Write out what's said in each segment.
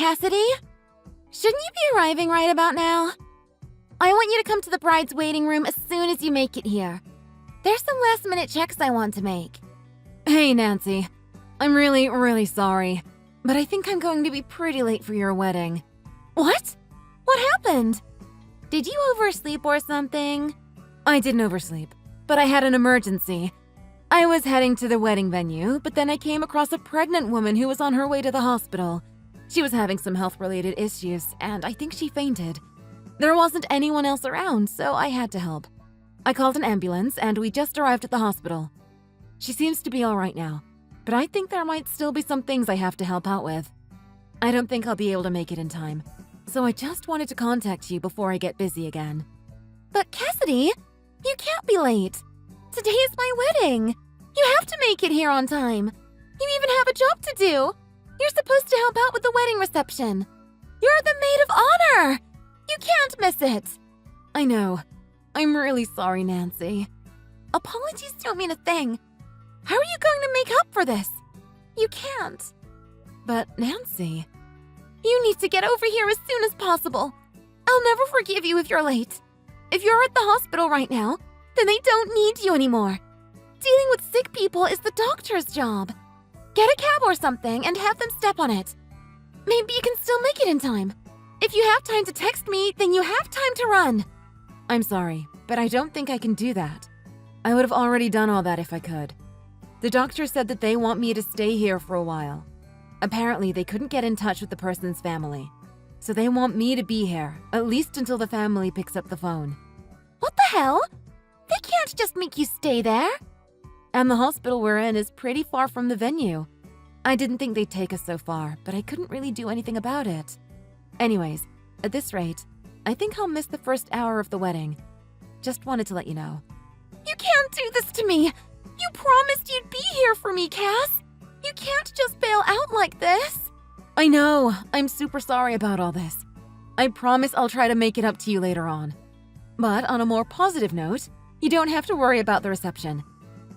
Cassidy? Shouldn't you be arriving right about now? I want you to come to the bride's waiting room as soon as you make it here. There's some last-minute checks I want to make. Hey, Nancy. I'm really sorry, but I think I'm going to be pretty late for your wedding. What? What happened? Did you oversleep or something? I didn't oversleep, but I had an emergency. I was heading to the wedding venue, but then I came across a pregnant woman who was on her way to the hospital. She was having some health-related issues, and I think she fainted. There wasn't anyone else around, so I had to help. I called an ambulance, and we just arrived at the hospital. She seems to be all right now, but I think there might still be some things I have to help out with. I don't think I'll be able to make it in time, so I just wanted to contact you before I get busy again. But Cassidy, you can't be late. Today is my wedding. You have to make it here on time. You even have a job to do. You're supposed to help out with the wedding reception. You're the maid of honor. You can't miss it. I know. I'm really sorry, Nancy. Apologies don't mean a thing. How are you going to make up for this? You can't. But Nancy, you need to get over here as soon as possible. I'll never forgive you if you're late. If you're at the hospital right now, then they don't need you anymore. Dealing with sick people is the doctor's job. Get a cab or something and have them step on it. Maybe you can still make it in time. If you have time to text me, then you have time to run. I'm sorry, but I don't think I can do that. I would have already done all that if I could. The doctor said that they want me to stay here for a while. Apparently, they couldn't get in touch with the person's family. So they want me to be here, at least until the family picks up the phone. What the hell? They can't just make you stay there. And the hospital we're in is pretty far from the venue. I didn't think they'd take us so far, but I couldn't really do anything about it. Anyways, at this rate, I think I'll miss the first hour of the wedding. Just wanted to let you know. You can't do this to me! You promised you'd be here for me, Cass! You can't just bail out like this! I know, I'm super sorry about all this. I promise I'll try to make it up to you later on. But on a more positive note, you don't have to worry about the reception.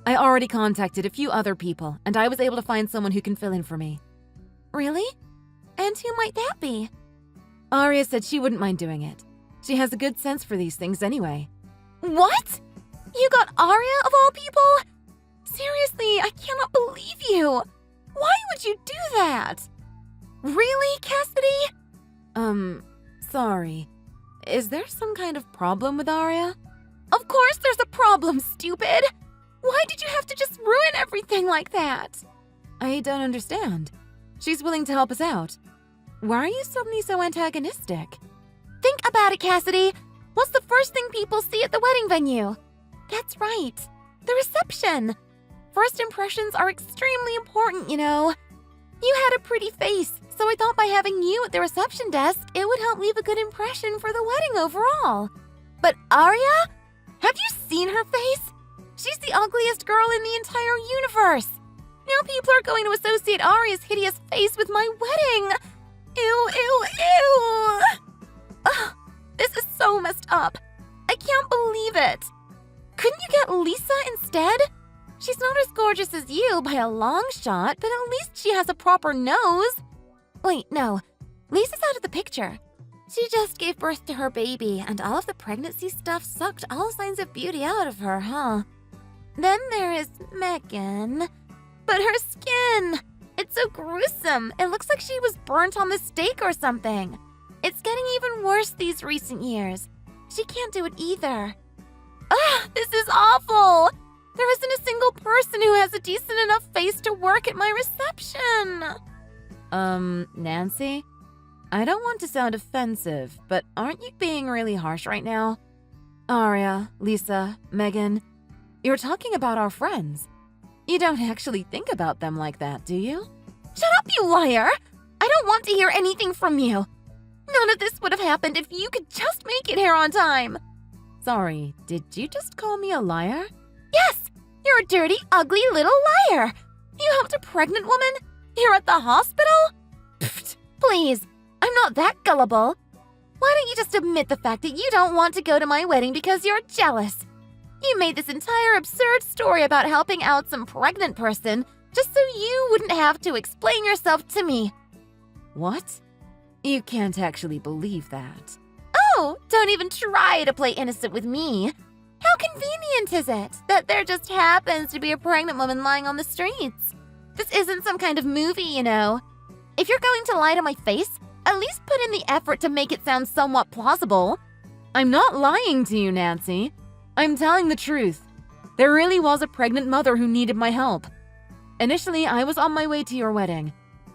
I already contacted a few other people, and I was able to find someone who can fill in for me. Really? And who might that be? Aria said she wouldn't mind doing it. She has a good sense for these things anyway. What? You got Aria of all people? Seriously, I cannot believe you. Why would you do that? Really, Cassidy? Sorry. Is there some kind of problem with Aria? Of course there's a problem, stupid! Why did you have to just ruin everything like that? I don't understand. She's willing to help us out. Why are you suddenly so antagonistic? Think about it, Cassidy. What's the first thing people see at the wedding venue? That's right. The reception. First impressions are extremely important, you know. You had a pretty face, so I thought by having you at the reception desk, it would help leave a good impression for the wedding overall. But Aria? Have you seen her face? She's the ugliest girl in the entire universe. Now people are going to associate Aria's hideous face with my wedding. Ew, ew, ew. Ugh, this is so messed up. I can't believe it. Couldn't you get Lisa instead? She's not as gorgeous as you by a long shot, but at least she has a proper nose. Wait, no. Lisa's out of the picture. She just gave birth to her baby, and all of the pregnancy stuff sucked all signs of beauty out of her, huh? Then there is Megan. But her skin! It's so gruesome. It looks like she was burnt on the stake or something. It's getting even worse these recent years. She can't do it either. Ugh, this is awful! There isn't a single person who has a decent enough face to work at my reception. Nancy? I don't want to sound offensive, but aren't you being really harsh right now? Aria, Lisa, Megan, you're talking about our friends. You don't actually think about them like that, do you? Shut up, you liar! I don't want to hear anything from you. None of this would have happened if you could just make it here on time. Sorry, did you just call me a liar? Yes! You're a dirty, ugly little liar! You helped a pregnant woman? Here at the hospital? Pfft, please, I'm not that gullible. Why don't you just admit the fact that you don't want to go to my wedding because you're jealous? You made this entire absurd story about helping out some pregnant person just so you wouldn't have to explain yourself to me. What? You can't actually believe that. Oh, don't even try to play innocent with me. How convenient is it that there just happens to be a pregnant woman lying on the streets? This isn't some kind of movie, you know. If you're going to lie to my face, at least put in the effort to make it sound somewhat plausible. I'm not lying to you, Nancy. I'm telling the truth. There really was a pregnant mother who needed my help. Initially, I was on my way to your wedding.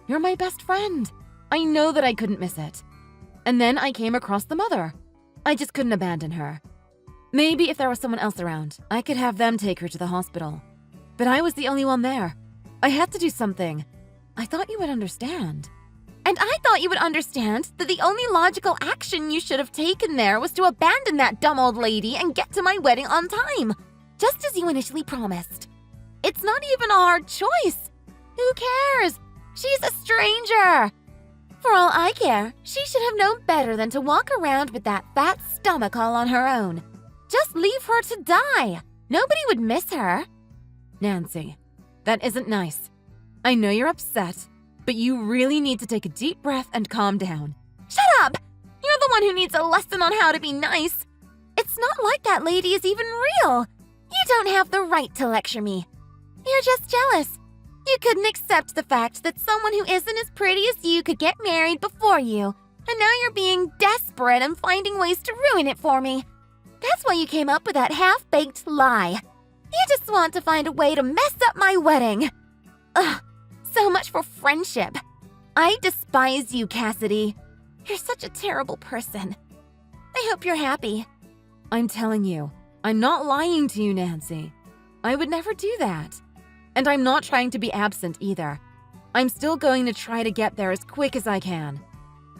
You're my best friend. I know that I couldn't miss it. And then I came across the mother. I just couldn't abandon her. Maybe if there was someone else around, I could have them take her to the hospital. But I was the only one there. I had to do something. I thought you would understand. And I thought you would understand that the only logical action you should have taken there was to abandon that dumb old lady and get to my wedding on time, just as you initially promised. It's not even a hard choice. Who cares? She's a stranger. For all I care, she should have known better than to walk around with that fat stomach all on her own. Just leave her to die. Nobody would miss her. Nancy, that isn't nice. I know you're upset, but you really need to take a deep breath and calm down. Shut up! You're the one who needs a lesson on how to be nice. It's not like that lady is even real. You don't have the right to lecture me. You're just jealous. You couldn't accept the fact that someone who isn't as pretty as you could get married before you, and now you're being desperate and finding ways to ruin it for me. That's why you came up with that half-baked lie. You just want to find a way to mess up my wedding. Ugh, so much for friendship. I despise you, Cassidy. You're such a terrible person. I hope you're happy. I'm telling you, I'm not lying to you, Nancy. I would never do that. And I'm not trying to be absent either. I'm still going to try to get there as quick as I can.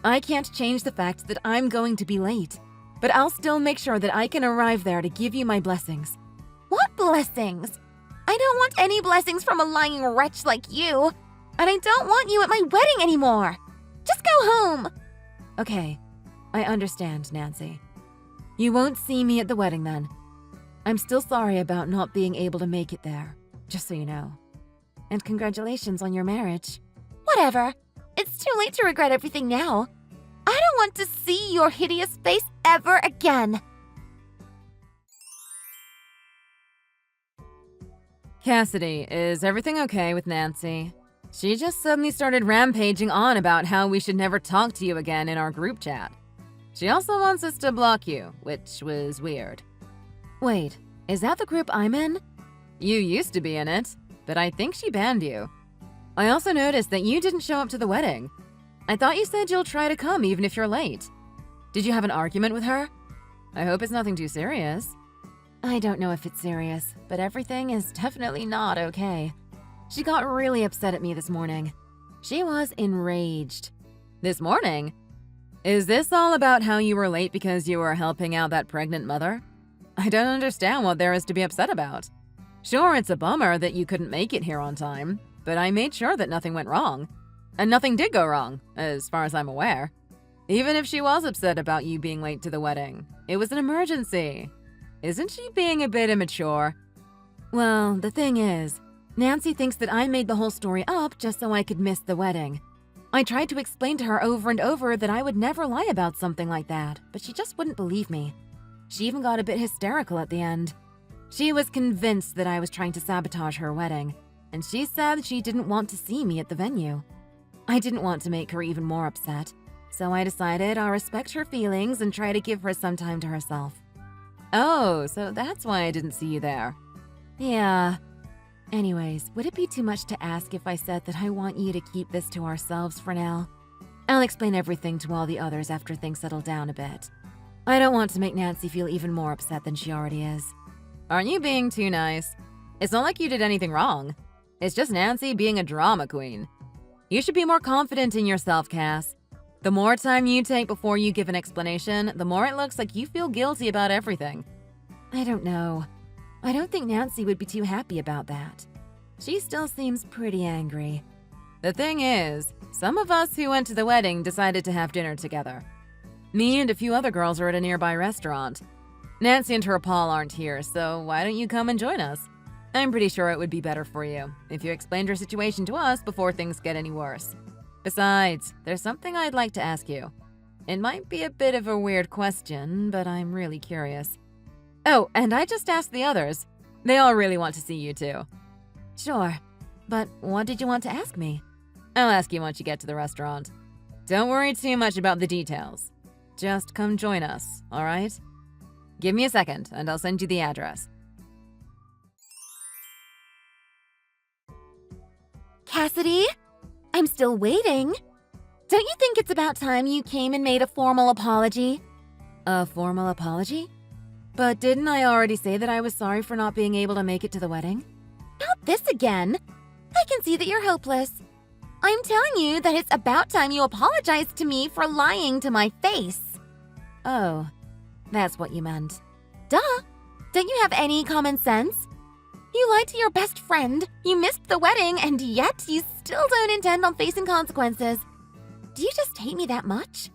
I can't change the fact that I'm going to be late, but I'll still make sure that I can arrive there to give you my blessings. What blessings? I don't want any blessings from a lying wretch like you, and I don't want you at my wedding anymore. Just go home. Okay, I understand, Nancy. You won't see me at the wedding then. I'm still sorry about not being able to make it there. Just so you know. And congratulations on your marriage. Whatever. It's too late to regret everything now. I don't want to see your hideous face ever again. Cassidy, is everything okay with Nancy? She just suddenly started rampaging on about how we should never talk to you again in our group chat. She also wants us to block you, which was weird. Wait, is that the group I'm in? You used to be in it, but I think she banned you. I also noticed that you didn't show up to the wedding. I thought you said you'll try to come even if you're late. Did you have an argument with her? I hope it's nothing too serious. I don't know if it's serious, but everything is definitely not okay. She got really upset at me this morning. She was enraged. This morning? Is this all about how you were late because you were helping out that pregnant mother? I don't understand what there is to be upset about. Sure, it's a bummer that you couldn't make it here on time, but I made sure that nothing went wrong. And nothing did go wrong, as far as I'm aware. Even if she was upset about you being late to the wedding, it was an emergency. Isn't she being a bit immature? Well, the thing is, Nancy thinks that I made the whole story up just so I could miss the wedding. I tried to explain to her over and over that I would never lie about something like that, but she just wouldn't believe me. She even got a bit hysterical at the end. She was convinced that I was trying to sabotage her wedding, and she said she didn't want to see me at the venue. I didn't want to make her even more upset, so I decided I'll respect her feelings and try to give her some time to herself. Oh, so that's why I didn't see you there. Yeah. Anyways, would it be too much to ask if I said that I want you to keep this to ourselves for now? I'll explain everything to all the others after things settle down a bit. I don't want to make Nancy feel even more upset than she already is. Aren't you being too nice? It's not like you did anything wrong. It's just Nancy being a drama queen. You should be more confident in yourself, Cass. The more time you take before you give an explanation, the more it looks like you feel guilty about everything. I don't know. I don't think Nancy would be too happy about that. She still seems pretty angry. The thing is, some of us who went to the wedding decided to have dinner together. Me and a few other girls are at a nearby restaurant. Nancy and her Paul aren't here, so why don't you come and join us? I'm pretty sure it would be better for you if you explained your situation to us before things get any worse. Besides, there's something I'd like to ask you. It might be a bit of a weird question, but I'm really curious. Oh, and I just asked the others. They all really want to see you too. Sure, but what did you want to ask me? I'll ask you once you get to the restaurant. Don't worry too much about the details. Just come join us, all right? Give me a second, and I'll send you the address. Cassidy? I'm still waiting. Don't you think it's about time you came and made a formal apology? A formal apology? But didn't I already say that I was sorry for not being able to make it to the wedding? Not this again. I can see that you're hopeless. I'm telling you that it's about time you apologized to me for lying to my face. Oh, that's what you meant. Duh. Don't you have any common sense? You lied to your best friend, you missed the wedding, and yet you still don't intend on facing consequences. Do you just hate me that much?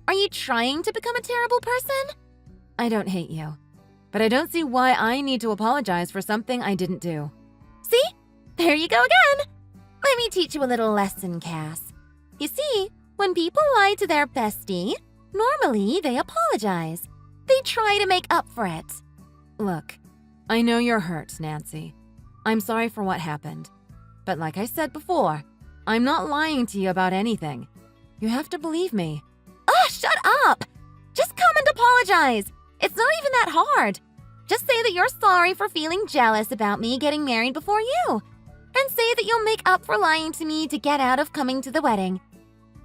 Are you trying to become a terrible person? I don't hate you, but I don't see why I need to apologize for something I didn't do. See? There you go again. Let me teach you a little lesson, Cass. You see, when people lie to their bestie, normally they apologize. They try to make up for it. Look, I know you're hurt, Nancy. I'm sorry for what happened. But like I said before, I'm not lying to you about anything. You have to believe me. Ugh, shut up! Just come and apologize. It's not even that hard. Just say that you're sorry for feeling jealous about me getting married before you. And say that you'll make up for lying to me to get out of coming to the wedding.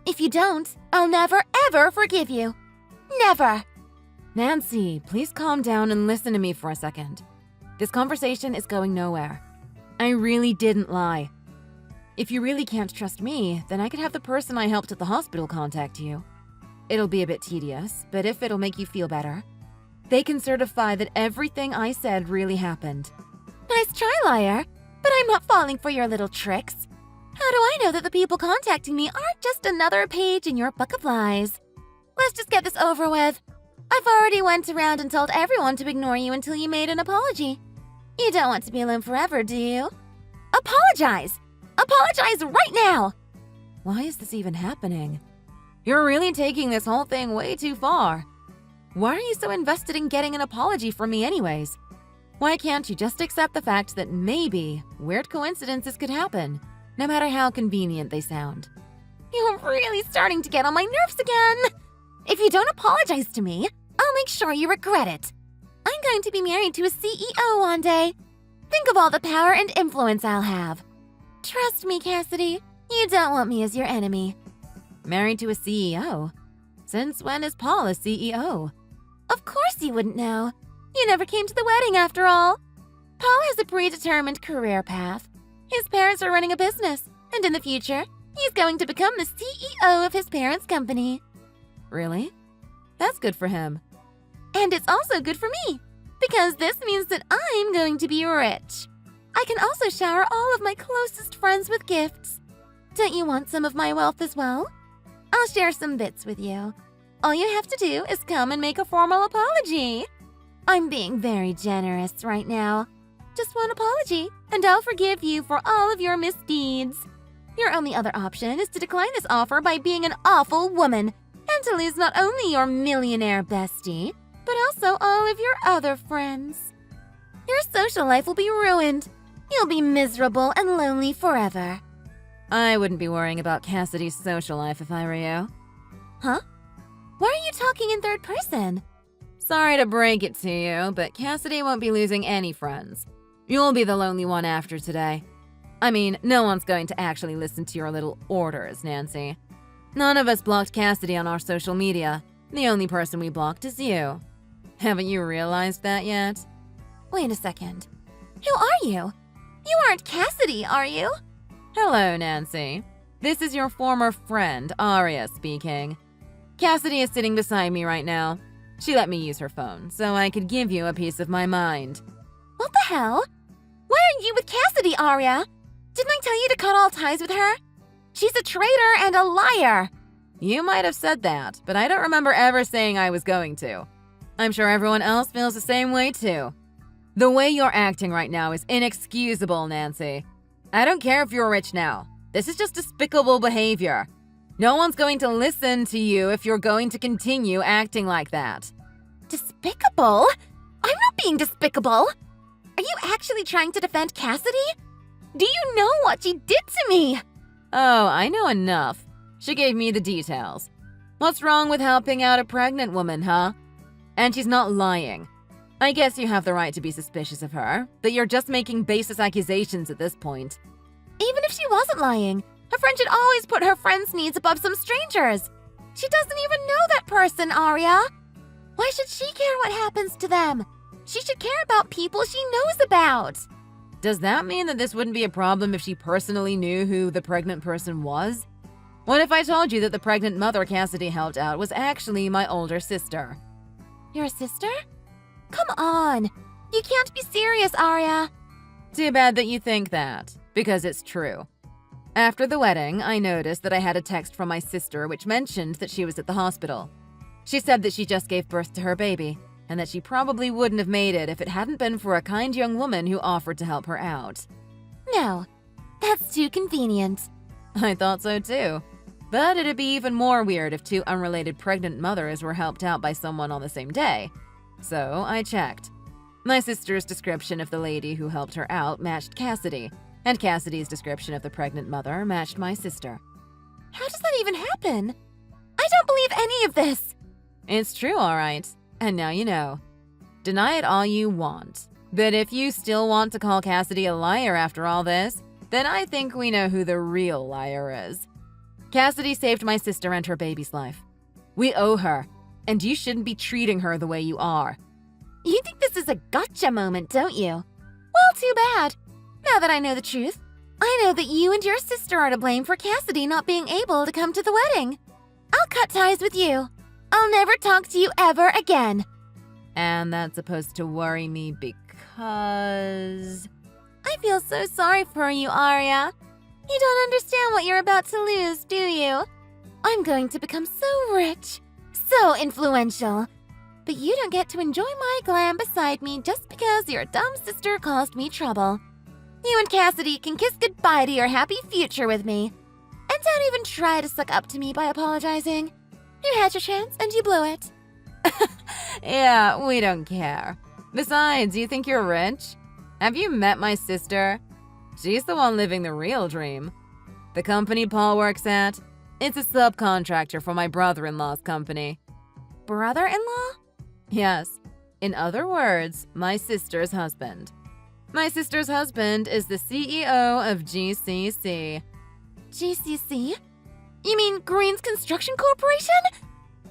If you don't, I'll never, ever forgive you. Never. Nancy, please calm down and listen to me for a second. This conversation is going nowhere. I really didn't lie. If you really can't trust me, then I could have the person I helped at the hospital contact you. It'll be a bit tedious, but if it'll make you feel better, they can certify that everything I said really happened. Nice try, liar. But I'm not falling for your little tricks. How do I know that the people contacting me aren't just another page in your book of lies? Let's just get this over with. I've already went around and told everyone to ignore you until you made an apology. You don't want to be alone forever, do you? Apologize! Apologize right now! Why is this even happening? You're really taking this whole thing way too far. Why are you so invested in getting an apology from me anyways? Why can't you just accept the fact that maybe weird coincidences could happen, no matter how convenient they sound? You're really starting to get on my nerves again. If you don't apologize to me, I'll make sure you regret it. I'm going to be married to a CEO one day. Think of all the power and influence I'll have. Trust me, Cassidy, you don't want me as your enemy. Married to a CEO? Since when is Paul a CEO? Of course you wouldn't know. You never came to the wedding after all. Paul has a predetermined career path. His parents are running a business, and in the future, he's going to become the CEO of his parents' company. Really? That's good for him. And it's also good for me, because this means that I'm going to be rich. I can also shower all of my closest friends with gifts. Don't you want some of my wealth as well? I'll share some bits with you. All you have to do is come and make a formal apology. I'm being very generous right now. Just one apology, and I'll forgive you for all of your misdeeds. Your only other option is to decline this offer by being an awful woman, and to lose not only your millionaire bestie, but also all of your other friends. Your social life will be ruined. You'll be miserable and lonely forever. I wouldn't be worrying about Cassidy's social life if I were you. Huh? Why are you talking in third person? Sorry to break it to you, but Cassidy won't be losing any friends. You'll be the lonely one after today. I mean, no one's going to actually listen to your little orders, Nancy. None of us blocked Cassidy on our social media. The only person we blocked is you. Haven't you realized that yet? Wait a second. Who are you? You aren't Cassidy, are you? Hello, Nancy. This is your former friend, Aria, speaking. Cassidy is sitting beside me right now. She let me use her phone, so I could give you a piece of my mind. What the hell? Why are you with Cassidy, Aria? Didn't I tell you to cut all ties with her? She's a traitor and a liar. You might have said that, but I don't remember ever saying I was going to. I'm sure everyone else feels the same way too. The way you're acting right now is inexcusable, Nancy. I don't care if you're rich now. This is just despicable behavior. No one's going to listen to you if you're going to continue acting like that. Despicable? I'm not being despicable. Are you actually trying to defend Cassidy? Do you know what she did to me? Oh, I know enough. She gave me the details. What's wrong with helping out a pregnant woman, huh? And she's not lying. I guess you have the right to be suspicious of her, but you're just making baseless accusations at this point. Even if she wasn't lying, her friend should always put her friend's needs above some strangers. She doesn't even know that person, Arya. Why should she care what happens to them? She should care about people she knows about. Does that mean that this wouldn't be a problem if she personally knew who the pregnant person was? What if I told you that the pregnant mother Cassidy helped out was actually my older sister? Your sister? Come on. You can't be serious, Arya. Too bad that you think that, because it's true. After the wedding, I noticed that I had a text from my sister which mentioned that she was at the hospital. She said that she just gave birth to her baby, and that she probably wouldn't have made it if it hadn't been for a kind young woman who offered to help her out. No, that's too convenient. I thought so too. But it'd be even more weird if two unrelated pregnant mothers were helped out by someone on the same day. So I checked. My sister's description of the lady who helped her out matched Cassidy, and Cassidy's description of the pregnant mother matched my sister. How does that even happen? I don't believe any of this. It's true, all right. And now you know. Deny it all you want. But if you still want to call Cassidy a liar after all this, then I think we know who the real liar is. Cassidy saved my sister and her baby's life. We owe her, and you shouldn't be treating her the way you are. You think this is a gotcha moment, don't you? Well, too bad. Now that I know the truth, I know that you and your sister are to blame for Cassidy not being able to come to the wedding. I'll cut ties with you. I'll never talk to you ever again. And that's supposed to worry me because... I feel so sorry for you, Arya. You don't understand what you're about to lose, do you? I'm going to become so rich, so influential. But you don't get to enjoy my glam beside me just because your dumb sister caused me trouble. You and Cassidy can kiss goodbye to your happy future with me. And don't even try to suck up to me by apologizing. You had your chance and you blew it. Yeah, we don't care. Besides, you think you're rich? Have you met my sister? She's the one living the real dream. The company Paul works at, it's a subcontractor for my brother-in-law's company. Brother-in-law? Yes. In other words, my sister's husband. My sister's husband is the CEO of GCC. GCC? You mean Green's Construction Corporation?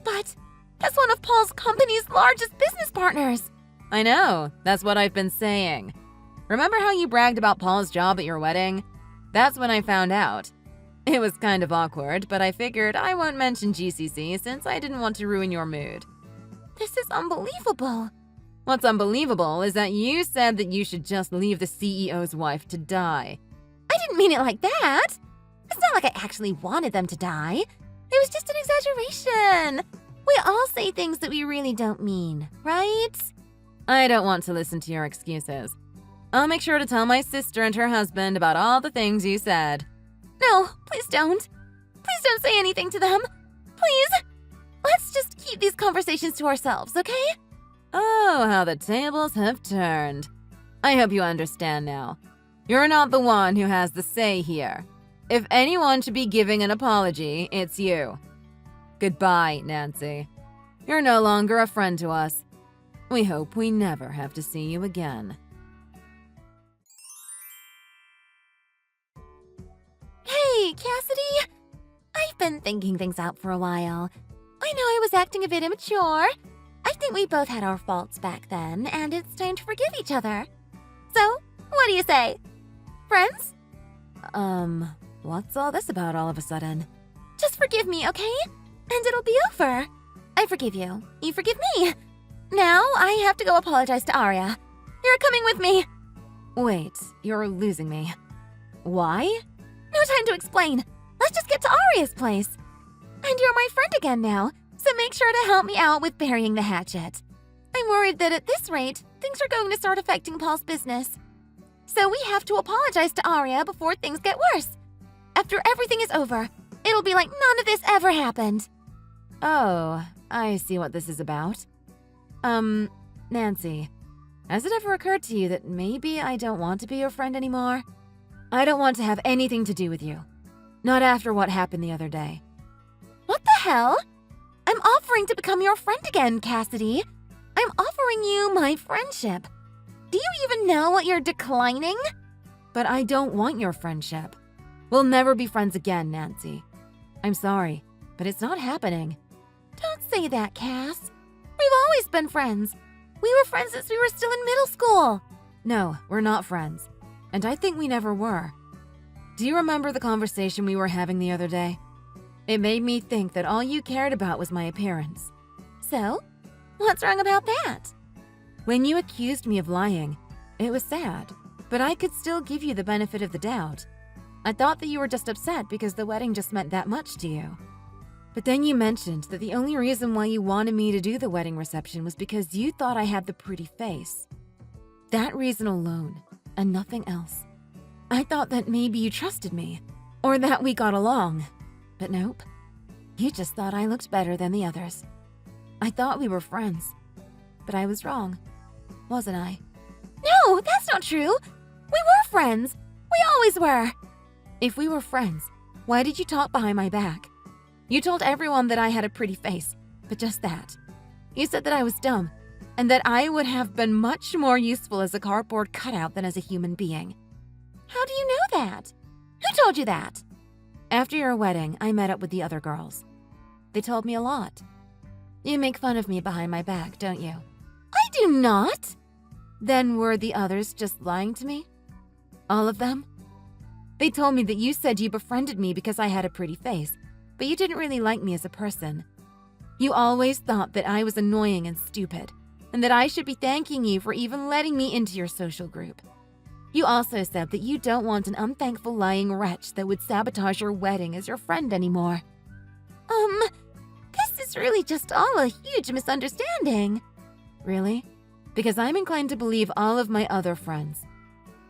But that's one of Paul's company's largest business partners. I know, that's what I've been saying. Remember how you bragged about Paul's job at your wedding? That's when I found out. It was kind of awkward, but I figured I won't mention GCC since I didn't want to ruin your mood. This is unbelievable. What's unbelievable is that you said that you should just leave the CEO's wife to die. I didn't mean it like that. It's not like I actually wanted them to die. It was just an exaggeration. We all say things that we really don't mean, right? I don't want to listen to your excuses. I'll make sure to tell my sister and her husband about all the things you said. No, please don't. Please don't say anything to them. Please. Let's just keep these conversations to ourselves, okay? Oh, how the tables have turned. I hope you understand now. You're not the one who has the say here. If anyone should be giving an apology, it's you. Goodbye, Nancy. You're no longer a friend to us. We hope we never have to see you again. Hey, Cassidy! I've been thinking things out for a while. I know I was acting a bit immature. I think we both had our faults back then, and it's time to forgive each other. So, what do you say? Friends? What's all this about all of a sudden? Just forgive me, okay? And it'll be over. I forgive you. You forgive me. Now, I have to go apologize to Arya. You're coming with me. Wait, you're losing me. Why? No time to explain. Let's just get to Arya's place. And you're my friend again now, so make sure to help me out with burying the hatchet. I'm worried that at this rate, things are going to start affecting Paul's business. So we have to apologize to Arya before things get worse. After everything is over, It'll be like none of this ever happened. Oh, I see what this is about. Nancy, has it ever occurred to you that maybe I don't want to be your friend anymore? I don't want to have anything to do with you. Not after what happened the other day. What the hell? I'm offering to become your friend again, Cassidy. I'm offering you my friendship. Do you even know what you're declining? But I don't want your friendship. We'll never be friends again, Nancy. I'm sorry, but it's not happening. Don't say that, Cass. We've always been friends. We were friends since we were still in middle school. No, we're not friends. And I think we never were. Do you remember the conversation we were having the other day? It made me think that all you cared about was my appearance. So, what's wrong about that? When you accused me of lying, it was sad, but I could still give you the benefit of the doubt. I thought that you were just upset because the wedding just meant that much to you. But then you mentioned that the only reason why you wanted me to do the wedding reception was because you thought I had the pretty face. That reason alone, and nothing else. I thought that maybe you trusted me, or that we got along. But nope. You just thought I looked better than the others. I thought we were friends. But I was wrong, wasn't I? No, that's not true. We were friends. We always were. If we were friends, why did you talk behind my back? You told everyone that I had a pretty face, but just that. You said that I was dumb, and that I would have been much more useful as a cardboard cutout than as a human being. How do you know that? Who told you that? After your wedding, I met up with the other girls. They told me a lot. You make fun of me behind my back, don't you? I do not. Then were the others just lying to me? All of them? They told me that you said you befriended me because I had a pretty face, but you didn't really like me as a person. You always thought that I was annoying and stupid, and that I should be thanking you for even letting me into your social group. You also said that you don't want an unthankful lying wretch that would sabotage your wedding as your friend anymore. This is really just all a huge misunderstanding. Really? Because I'm inclined to believe all of my other friends.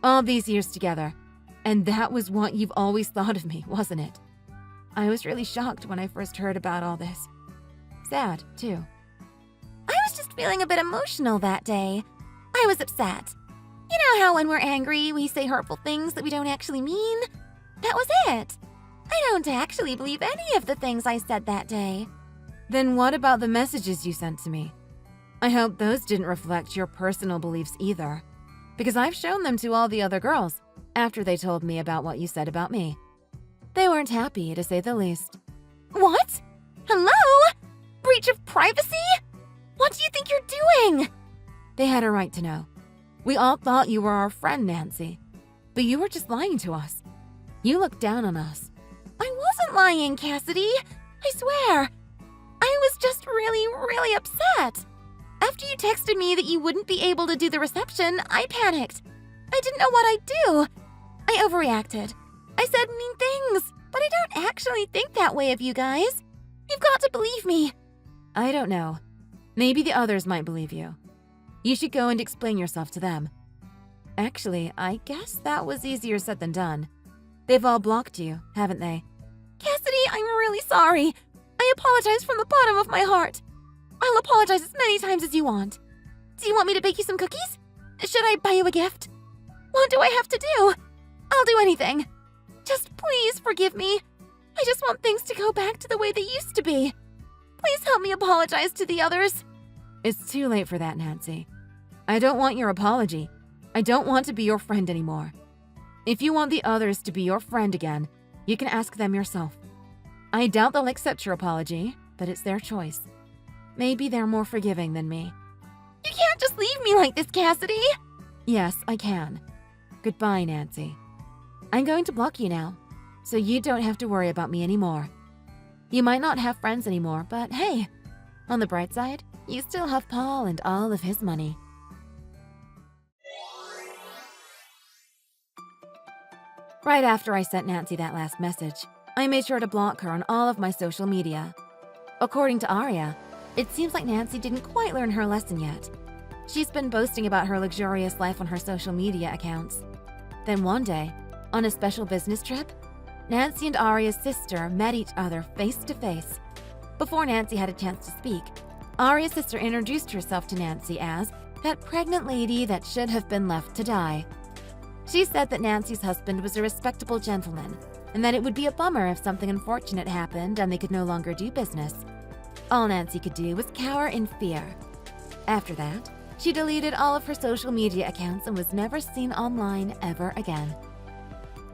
All these years together. And that was what you've always thought of me, wasn't it? I was really shocked when I first heard about all this. Sad, too. I was just feeling a bit emotional that day. I was upset. You know how when we're angry, we say hurtful things that we don't actually mean? That was it. I don't actually believe any of the things I said that day. Then what about the messages you sent to me? I hope those didn't reflect your personal beliefs either, because I've shown them to all the other girls after they told me about what you said about me. They weren't happy, to say the least. What? Hello? Breach of privacy? What do you think you're doing? They had a right to know. We all thought you were our friend, Nancy, but you were just lying to us. You looked down on us. I wasn't lying, Cassidy. I swear. I was just really upset. After you texted me that you wouldn't be able to do the reception, I panicked. I didn't know what I'd do. I overreacted. I said mean things, but I don't actually think that way of you guys. You've got to believe me. I don't know. Maybe the others might believe you. You should go and explain yourself to them. Actually, I guess that was easier said than done. They've all blocked you, haven't they? Cassidy, I'm really sorry. I apologize from the bottom of my heart. I'll apologize as many times as you want. Do you want me to bake you some cookies? Should I buy you a gift? What do I have to do? I'll do anything. Just please forgive me. I just want things to go back to the way they used to be. Please help me apologize to the others. It's too late for that, Nancy. I don't want your apology. I don't want to be your friend anymore. If you want the others to be your friend again, you can ask them yourself. I doubt they'll accept your apology, but it's their choice. Maybe they're more forgiving than me. You can't just leave me like this, Cassidy. Yes, I can. Goodbye, Nancy. I'm going to block you now, so you don't have to worry about me anymore. You might not have friends anymore, but hey, on the bright side, you still have Paul and all of his money. Right after I sent Nancy that last message, I made sure to block her on all of my social media. According to Aria, it seems like Nancy didn't quite learn her lesson yet. She's been boasting about her luxurious life on her social media accounts. Then one day, on a special business trip, Nancy and Aria's sister met each other face to face. Before Nancy had a chance to speak, Aria's sister introduced herself to Nancy as that pregnant lady that should have been left to die. She said that Nancy's husband was a respectable gentleman and that it would be a bummer if something unfortunate happened and they could no longer do business. All Nancy could do was cower in fear. After that, she deleted all of her social media accounts and was never seen online ever again.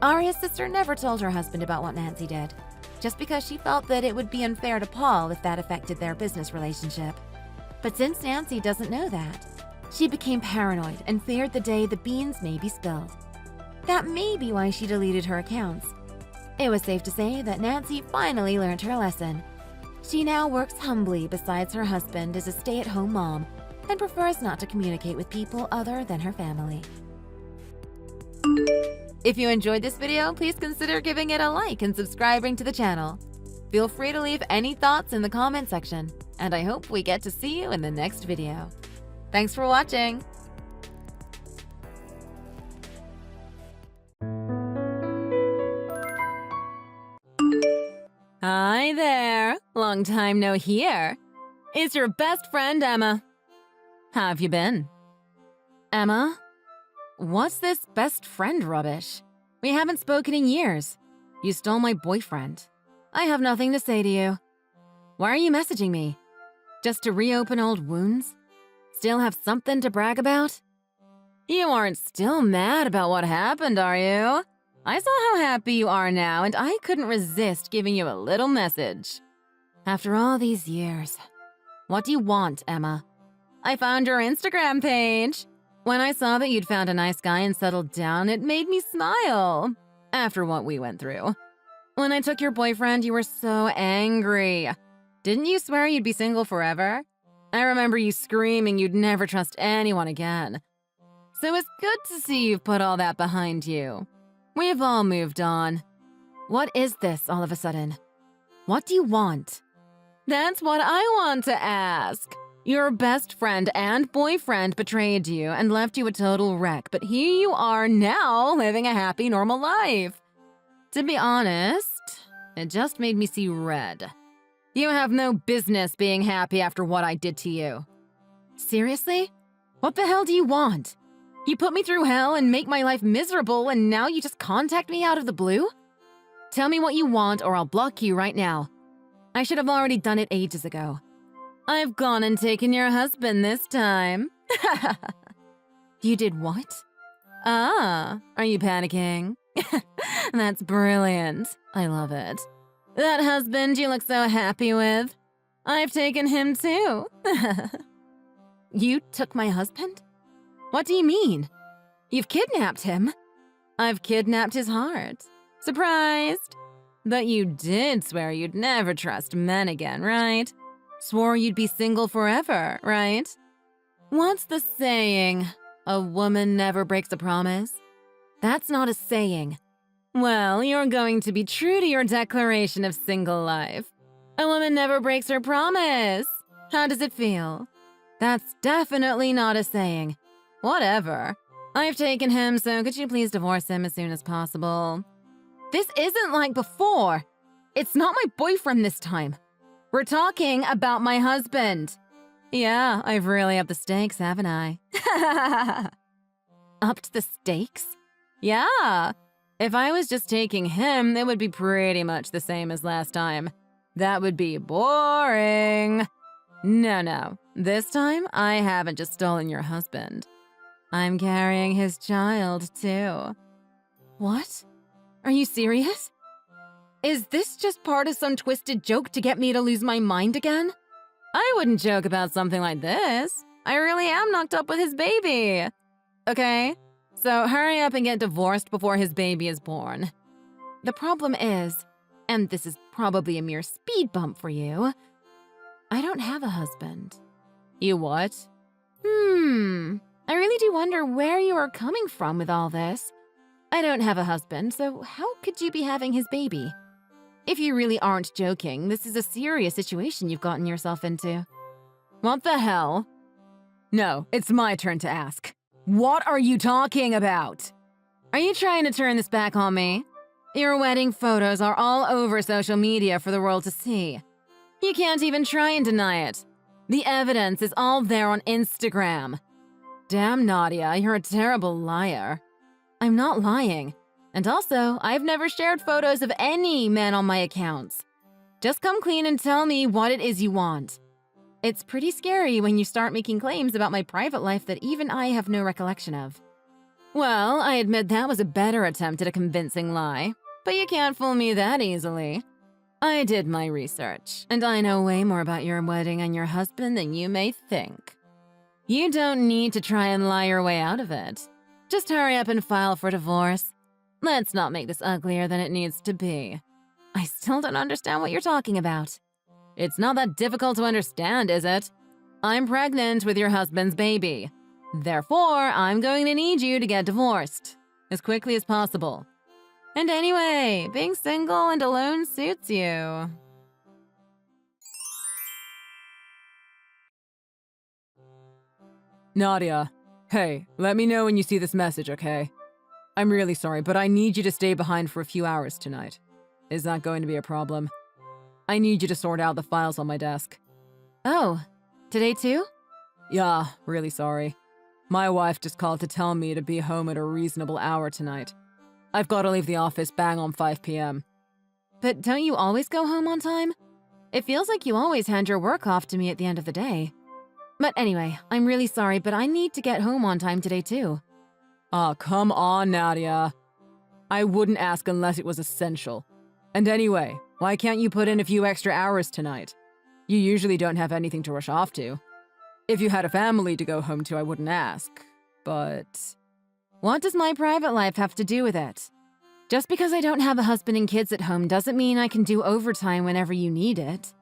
Aria's sister never told her husband about what Nancy did, just because she felt that it would be unfair to Paul if that affected their business relationship. But since Nancy doesn't know that, she became paranoid and feared the day the beans may be spilled. That may be why she deleted her accounts. It was safe to say that Nancy finally learned her lesson. She now works humbly besides her husband as a stay-at-home mom and prefers not to communicate with people other than her family. If you enjoyed this video, please consider giving it a like and subscribing to the channel. Feel free to leave any thoughts in the comment section, and I hope we get to see you in the next video. Thanks for watching! Hi there! Long time no hear. It's your best friend, Emma. How have you been? Emma? What's this best friend rubbish? We haven't spoken in years. You stole my boyfriend. I have nothing to say to you. Why are you messaging me? Just to reopen old wounds? Still have something to brag about? You aren't still mad about what happened, are you? I saw how happy you are now, and I couldn't resist giving you a little message. After all these years, what do you want, Emma? I found your Instagram page. When I saw that you'd found a nice guy and settled down, it made me smile. After what we went through. When I took your boyfriend, you were so angry. Didn't you swear you'd be single forever? I remember you screaming you'd never trust anyone again. So it's good to see you've put all that behind you. We've all moved on. What is this all of a sudden? What do you want? That's what I want to ask. Your best friend and boyfriend betrayed you and left you a total wreck, but here you are now living a happy, normal life. To be honest, it just made me see red. You have no business being happy after what I did to you. Seriously? What the hell do you want? You put me through hell and make my life miserable, and now you just contact me out of the blue? Tell me what you want or I'll block you right now. I should have already done it ages ago. I've gone and taken your husband this time. You did what? Ah, are you panicking? That's brilliant. I love it. That husband you look so happy with. I've taken him too. You took my husband? What do you mean? You've kidnapped him? I've kidnapped his heart. Surprised? But you did swear you'd never trust men again, right? Swore you'd be single forever, right? What's the saying? A woman never breaks a promise? That's not a saying. Well, you're going to be true to your declaration of single life. A woman never breaks her promise. How does it feel? That's definitely not a saying. Whatever. I've taken him, so could you please divorce him as soon as possible? This isn't like before. It's not my boyfriend this time. We're talking about my husband. Yeah, I've really upped the stakes, haven't I? Upped the stakes? Yeah. If I was just taking him, it would be pretty much the same as last time. That would be boring. No. This time, I haven't just stolen your husband. I'm carrying his child, too. What? Are you serious? Is this just part of some twisted joke to get me to lose my mind again? I wouldn't joke about something like this. I really am knocked up with his baby. Okay, so hurry up and get divorced before his baby is born. The problem is, and this is probably a mere speed bump for you, I don't have a husband. You what? I really do wonder where you are coming from with all this. I don't have a husband, so how could you be having his baby? If you really aren't joking, this is a serious situation you've gotten yourself into. What the hell? No, it's my turn to ask. What are you talking about? Are you trying to turn this back on me? Your wedding photos are all over social media for the world to see. You can't even try and deny it. The evidence is all there on Instagram. Damn, Nadia, you're a terrible liar. I'm not lying. And also, I've never shared photos of any men on my accounts. Just come clean and tell me what it is you want. It's pretty scary when you start making claims about my private life that even I have no recollection of. Well, I admit that was a better attempt at a convincing lie, but you can't fool me that easily. I did my research, and I know way more about your wedding and your husband than you may think. You don't need to try and lie your way out of it. Just hurry up and file for divorce. Let's not make this uglier than it needs to be. I still don't understand what you're talking about. It's not that difficult to understand, is it? I'm pregnant with your husband's baby. Therefore, I'm going to need you to get divorced as quickly as possible. And anyway, being single and alone suits you. Nadia, hey, let me know when you see this message, okay? I'm really sorry, but I need you to stay behind for a few hours tonight. Is that going to be a problem? I need you to sort out the files on my desk. Oh, today too? Yeah, really sorry. My wife just called to tell me to be home at a reasonable hour tonight. I've got to leave the office bang on 5 p.m. But don't you always go home on time? It feels like you always hand your work off to me at the end of the day. But anyway, I'm really sorry, but I need to get home on time today too. Aw, come on, Nadia. I wouldn't ask unless it was essential. And anyway, why can't you put in a few extra hours tonight? You usually don't have anything to rush off to. If you had a family to go home to, I wouldn't ask. But what does my private life have to do with it? Just because I don't have a husband and kids at home doesn't mean I can do overtime whenever you need it.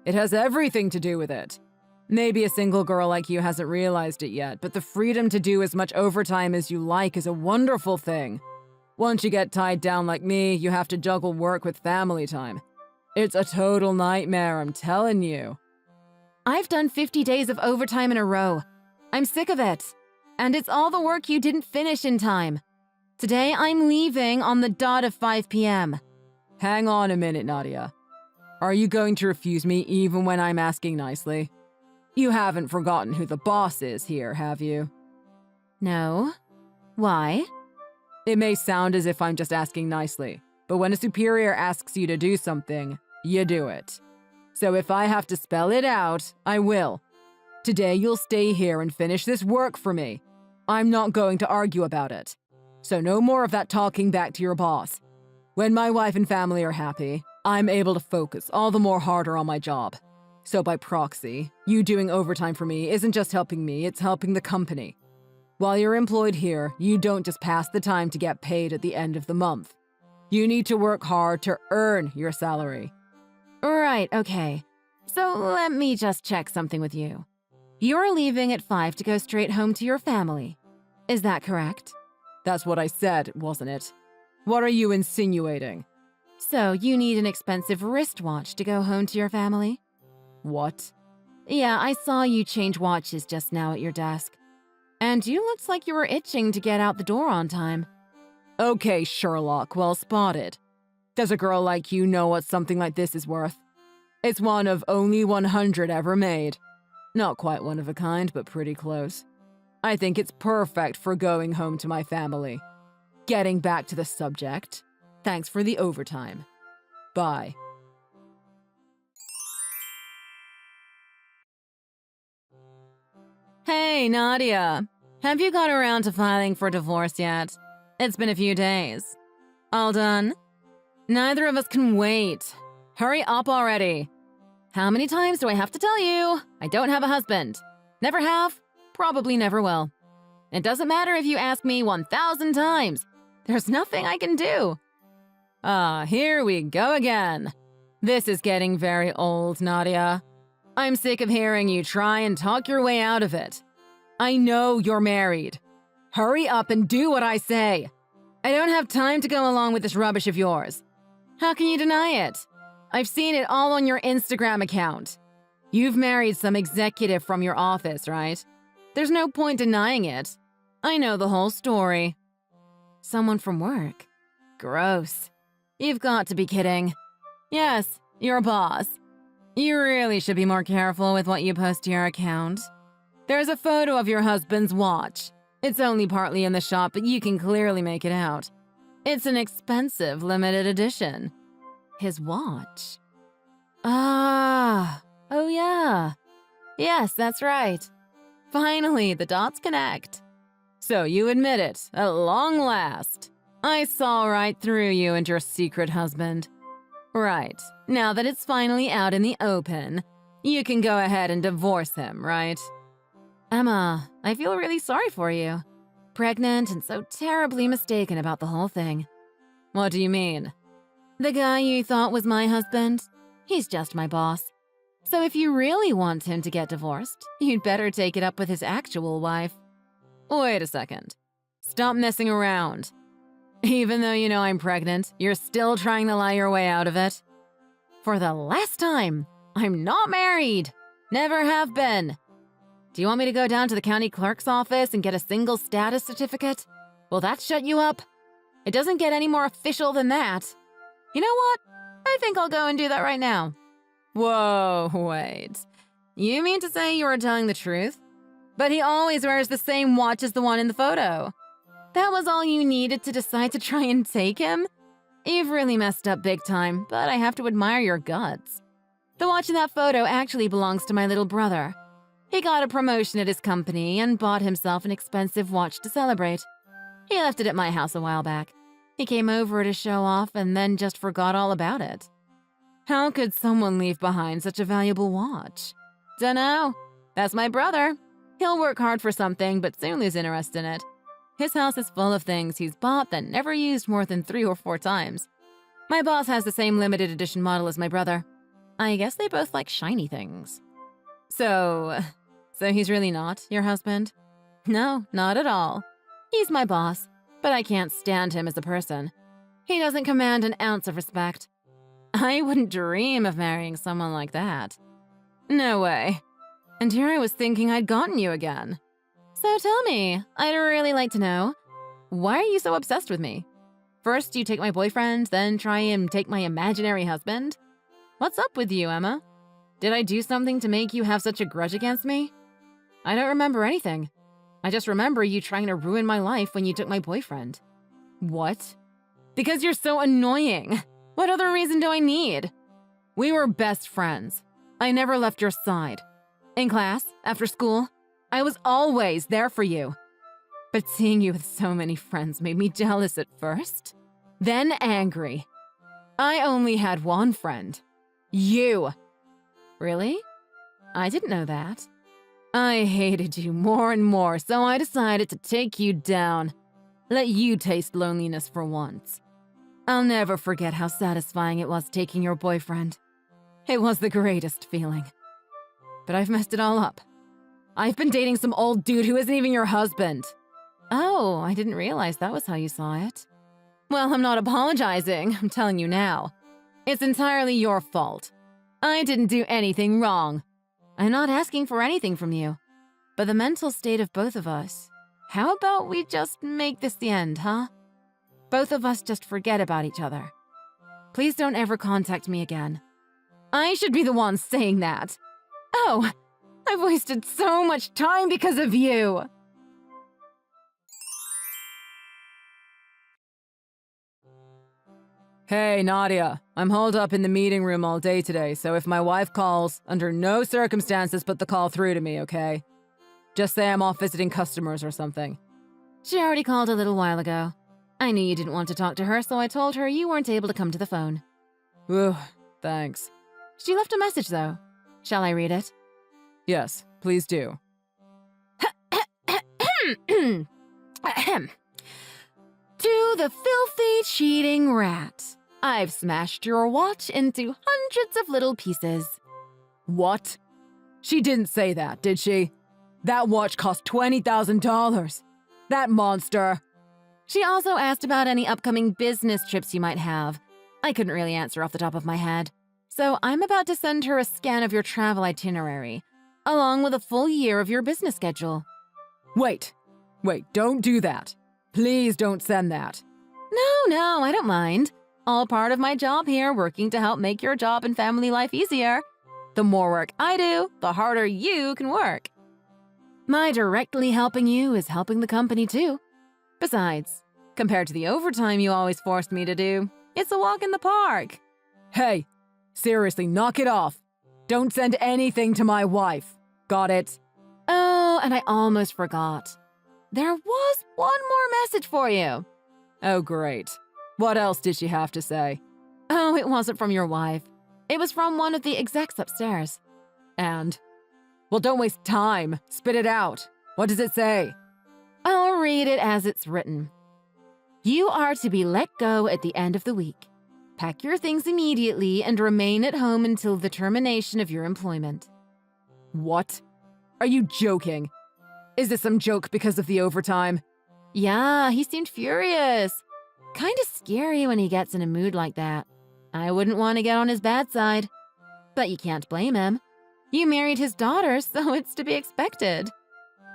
It has everything to do with it. Maybe a single girl like you hasn't realized it yet, but the freedom to do as much overtime as you like is a wonderful thing. Once you get tied down like me, you have to juggle work with family time. It's a total nightmare, I'm telling you. I've done 50 days of overtime in a row. I'm sick of it. And it's all the work you didn't finish in time. Today, I'm leaving on the dot of 5 p.m. Hang on a minute, Nadia. Are you going to refuse me even when I'm asking nicely? You haven't forgotten who the boss is here, have you? No. Why? It may sound as if I'm just asking nicely, but when a superior asks you to do something, you do it. So if I have to spell it out, I will. Today you'll stay here and finish this work for me. I'm not going to argue about it. So no more of that talking back to your boss. When my wife and family are happy, I'm able to focus all the more harder on my job. So by proxy, you doing overtime for me isn't just helping me, it's helping the company. While you're employed here, you don't just pass the time to get paid at the end of the month. You need to work hard to earn your salary. Right, okay. So let me just check something with you. You're leaving at 5 to go straight home to your family. Is that correct? That's what I said, wasn't it? What are you insinuating? So you need an expensive wristwatch to go home to your family? What? Yeah, I saw you change watches just now at your desk. And you looked like you were itching to get out the door on time. Okay, Sherlock, well spotted. Does a girl like you know what something like this is worth? It's one of only 100 ever made. Not quite one of a kind, but pretty close. I think it's perfect for going home to my family. Getting back to the subject, thanks for the overtime. Bye. Hey, Nadia. Have you got around to filing for divorce yet? It's been a few days. All done? Neither of us can wait. Hurry up already. How many times do I have to tell you? I don't have a husband. Never have, probably never will. It doesn't matter if you ask me 1,000 times. There's nothing I can do. Here we go again. This is getting very old, Nadia. I'm sick of hearing you try and talk your way out of it. I know you're married. Hurry up and do what I say. I don't have time to go along with this rubbish of yours. How can you deny it? I've seen it all on your Instagram account. You've married some executive from your office, right? There's no point denying it. I know the whole story. Someone from work? Gross. You've got to be kidding. Yes, you're a boss. You really should be more careful with what you post to your account. There's a photo of your husband's watch. It's only partly in the shot, but you can clearly make it out. It's an expensive limited edition. His watch? Oh yeah. Yes, that's right. Finally, the dots connect. So you admit it, at long last. I saw right through you and your secret husband. Right, now that it's finally out in the open, you can go ahead and divorce him, right? Emma, I feel really sorry for you. Pregnant and so terribly mistaken about the whole thing. What do you mean? The guy you thought was my husband? He's just my boss. So if you really want him to get divorced, you'd better take it up with his actual wife. Wait a second. Stop messing around. Even though you know I'm pregnant, you're still trying to lie your way out of it? For the last time, I'm not married. Never have been. Do you want me to go down to the county clerk's office and get a single status certificate? Will that shut you up? It doesn't get any more official than that. You know what? I think I'll go and do that right now. Whoa, wait. You mean to say you are telling the truth? But he always wears the same watch as the one in the photo. That was all you needed to decide to try and take him? You've really messed up big time, but I have to admire your guts. The watch in that photo actually belongs to my little brother. He got a promotion at his company and bought himself an expensive watch to celebrate. He left it at my house a while back. He came over to show off and then just forgot all about it. How could someone leave behind such a valuable watch? Dunno. That's my brother. He'll work hard for something, but soon lose interest in it. His house is full of things he's bought that never used more than 3 or 4 times. My boss has the same limited edition model as my brother. I guess they both like shiny things. So he's really not your husband? No, not at all. He's my boss, but I can't stand him as a person. He doesn't command an ounce of respect. I wouldn't dream of marrying someone like that. No way. And here I was thinking I'd gotten you again. So tell me, I'd really like to know, why are you so obsessed with me? First you take my boyfriend, then try and take my imaginary husband? What's up with you, Emma? Did I do something to make you have such a grudge against me? I don't remember anything. I just remember you trying to ruin my life when you took my boyfriend. What? Because you're so annoying. What other reason do I need? We were best friends. I never left your side. In class, after school, I was always there for you. But seeing you with so many friends made me jealous at first, then angry. I only had one friend. You. Really? I didn't know that. I hated you more and more, so I decided to take you down. Let you taste loneliness for once. I'll never forget how satisfying it was taking your boyfriend. It was the greatest feeling. But I've messed it all up. I've been dating some old dude who isn't even your husband. Oh, I didn't realize that was how you saw it. Well, I'm not apologizing, I'm telling you now. It's entirely your fault. I didn't do anything wrong. I'm not asking for anything from you. But the mental state of both of us, how about we just make this the end, huh? Both of us just forget about each other. Please don't ever contact me again. I should be the one saying that. Oh, I've wasted so much time because of you. Hey, Nadia. I'm holed up in the meeting room all day today, so if my wife calls, under no circumstances put the call through to me, okay? Just say I'm off visiting customers or something. She already called a little while ago. I knew you didn't want to talk to her, so I told her you weren't able to come to the phone. Ooh, thanks. She left a message, though. Shall I read it? Yes, please do. To the filthy, cheating rat. I've smashed your watch into hundreds of little pieces. What? She didn't say that, did she? That watch cost $20,000. That monster. She also asked about any upcoming business trips you might have. I couldn't really answer off the top of my head. So I'm about to send her a scan of your travel itinerary, along with a full year of your business schedule. Wait, don't do that. Please don't send that. No, I don't mind. All part of my job here, working to help make your job and family life easier. The more work I do, the harder you can work. My directly helping you is helping the company too. Besides, compared to the overtime you always forced me to do, it's a walk in the park. Hey, seriously, knock it off. Don't send anything to my wife. Got it? Oh, and I almost forgot. There was one more message for you. Oh, great. What else did she have to say? Oh, it wasn't from your wife. It was from one of the execs upstairs. And? Well, don't waste time. Spit it out. What does it say? I'll read it as it's written. You are to be let go at the end of the week. Pack your things immediately and remain at home until the termination of your employment. What? Are you joking? Is this some joke because of the overtime? Yeah, he seemed furious. Kinda scary when he gets in a mood like that. I wouldn't want to get on his bad side. But you can't blame him. You married his daughter, so it's to be expected.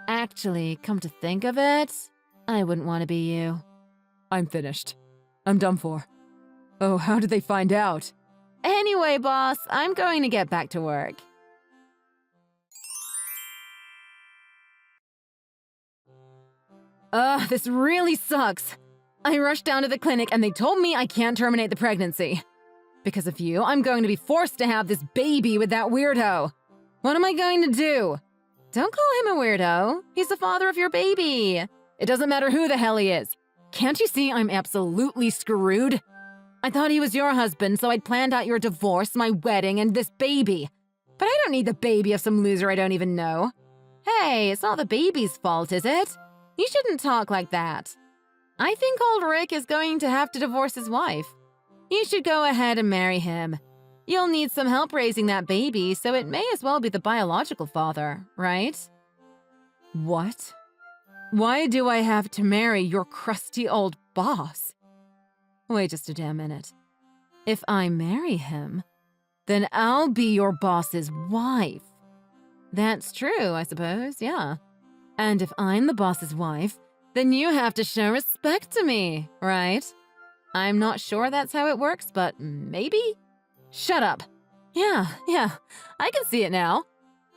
Actually, come to think of it, I wouldn't want to be you. I'm finished. I'm done for. Oh, how did they find out? Anyway, boss, I'm going to get back to work. This really sucks. I rushed down to the clinic and they told me I can't terminate the pregnancy. Because of you, I'm going to be forced to have this baby with that weirdo. What am I going to do? Don't call him a weirdo. He's the father of your baby. It doesn't matter who the hell he is. Can't you see I'm absolutely screwed? I thought he was your husband, so I'd planned out your divorce, my wedding, and this baby. But I don't need the baby of some loser I don't even know. Hey, it's not the baby's fault, is it? You shouldn't talk like that. I think old Rick is going to have to divorce his wife. You should go ahead and marry him. You'll need some help raising that baby, so it may as well be the biological father, right? What? Why do I have to marry your crusty old boss? Wait just a damn minute. If I marry him, then I'll be your boss's wife. That's true, I suppose, yeah. And if I'm the boss's wife, then you have to show respect to me, right? I'm not sure that's how it works, but maybe? Shut up. Yeah, I can see it now.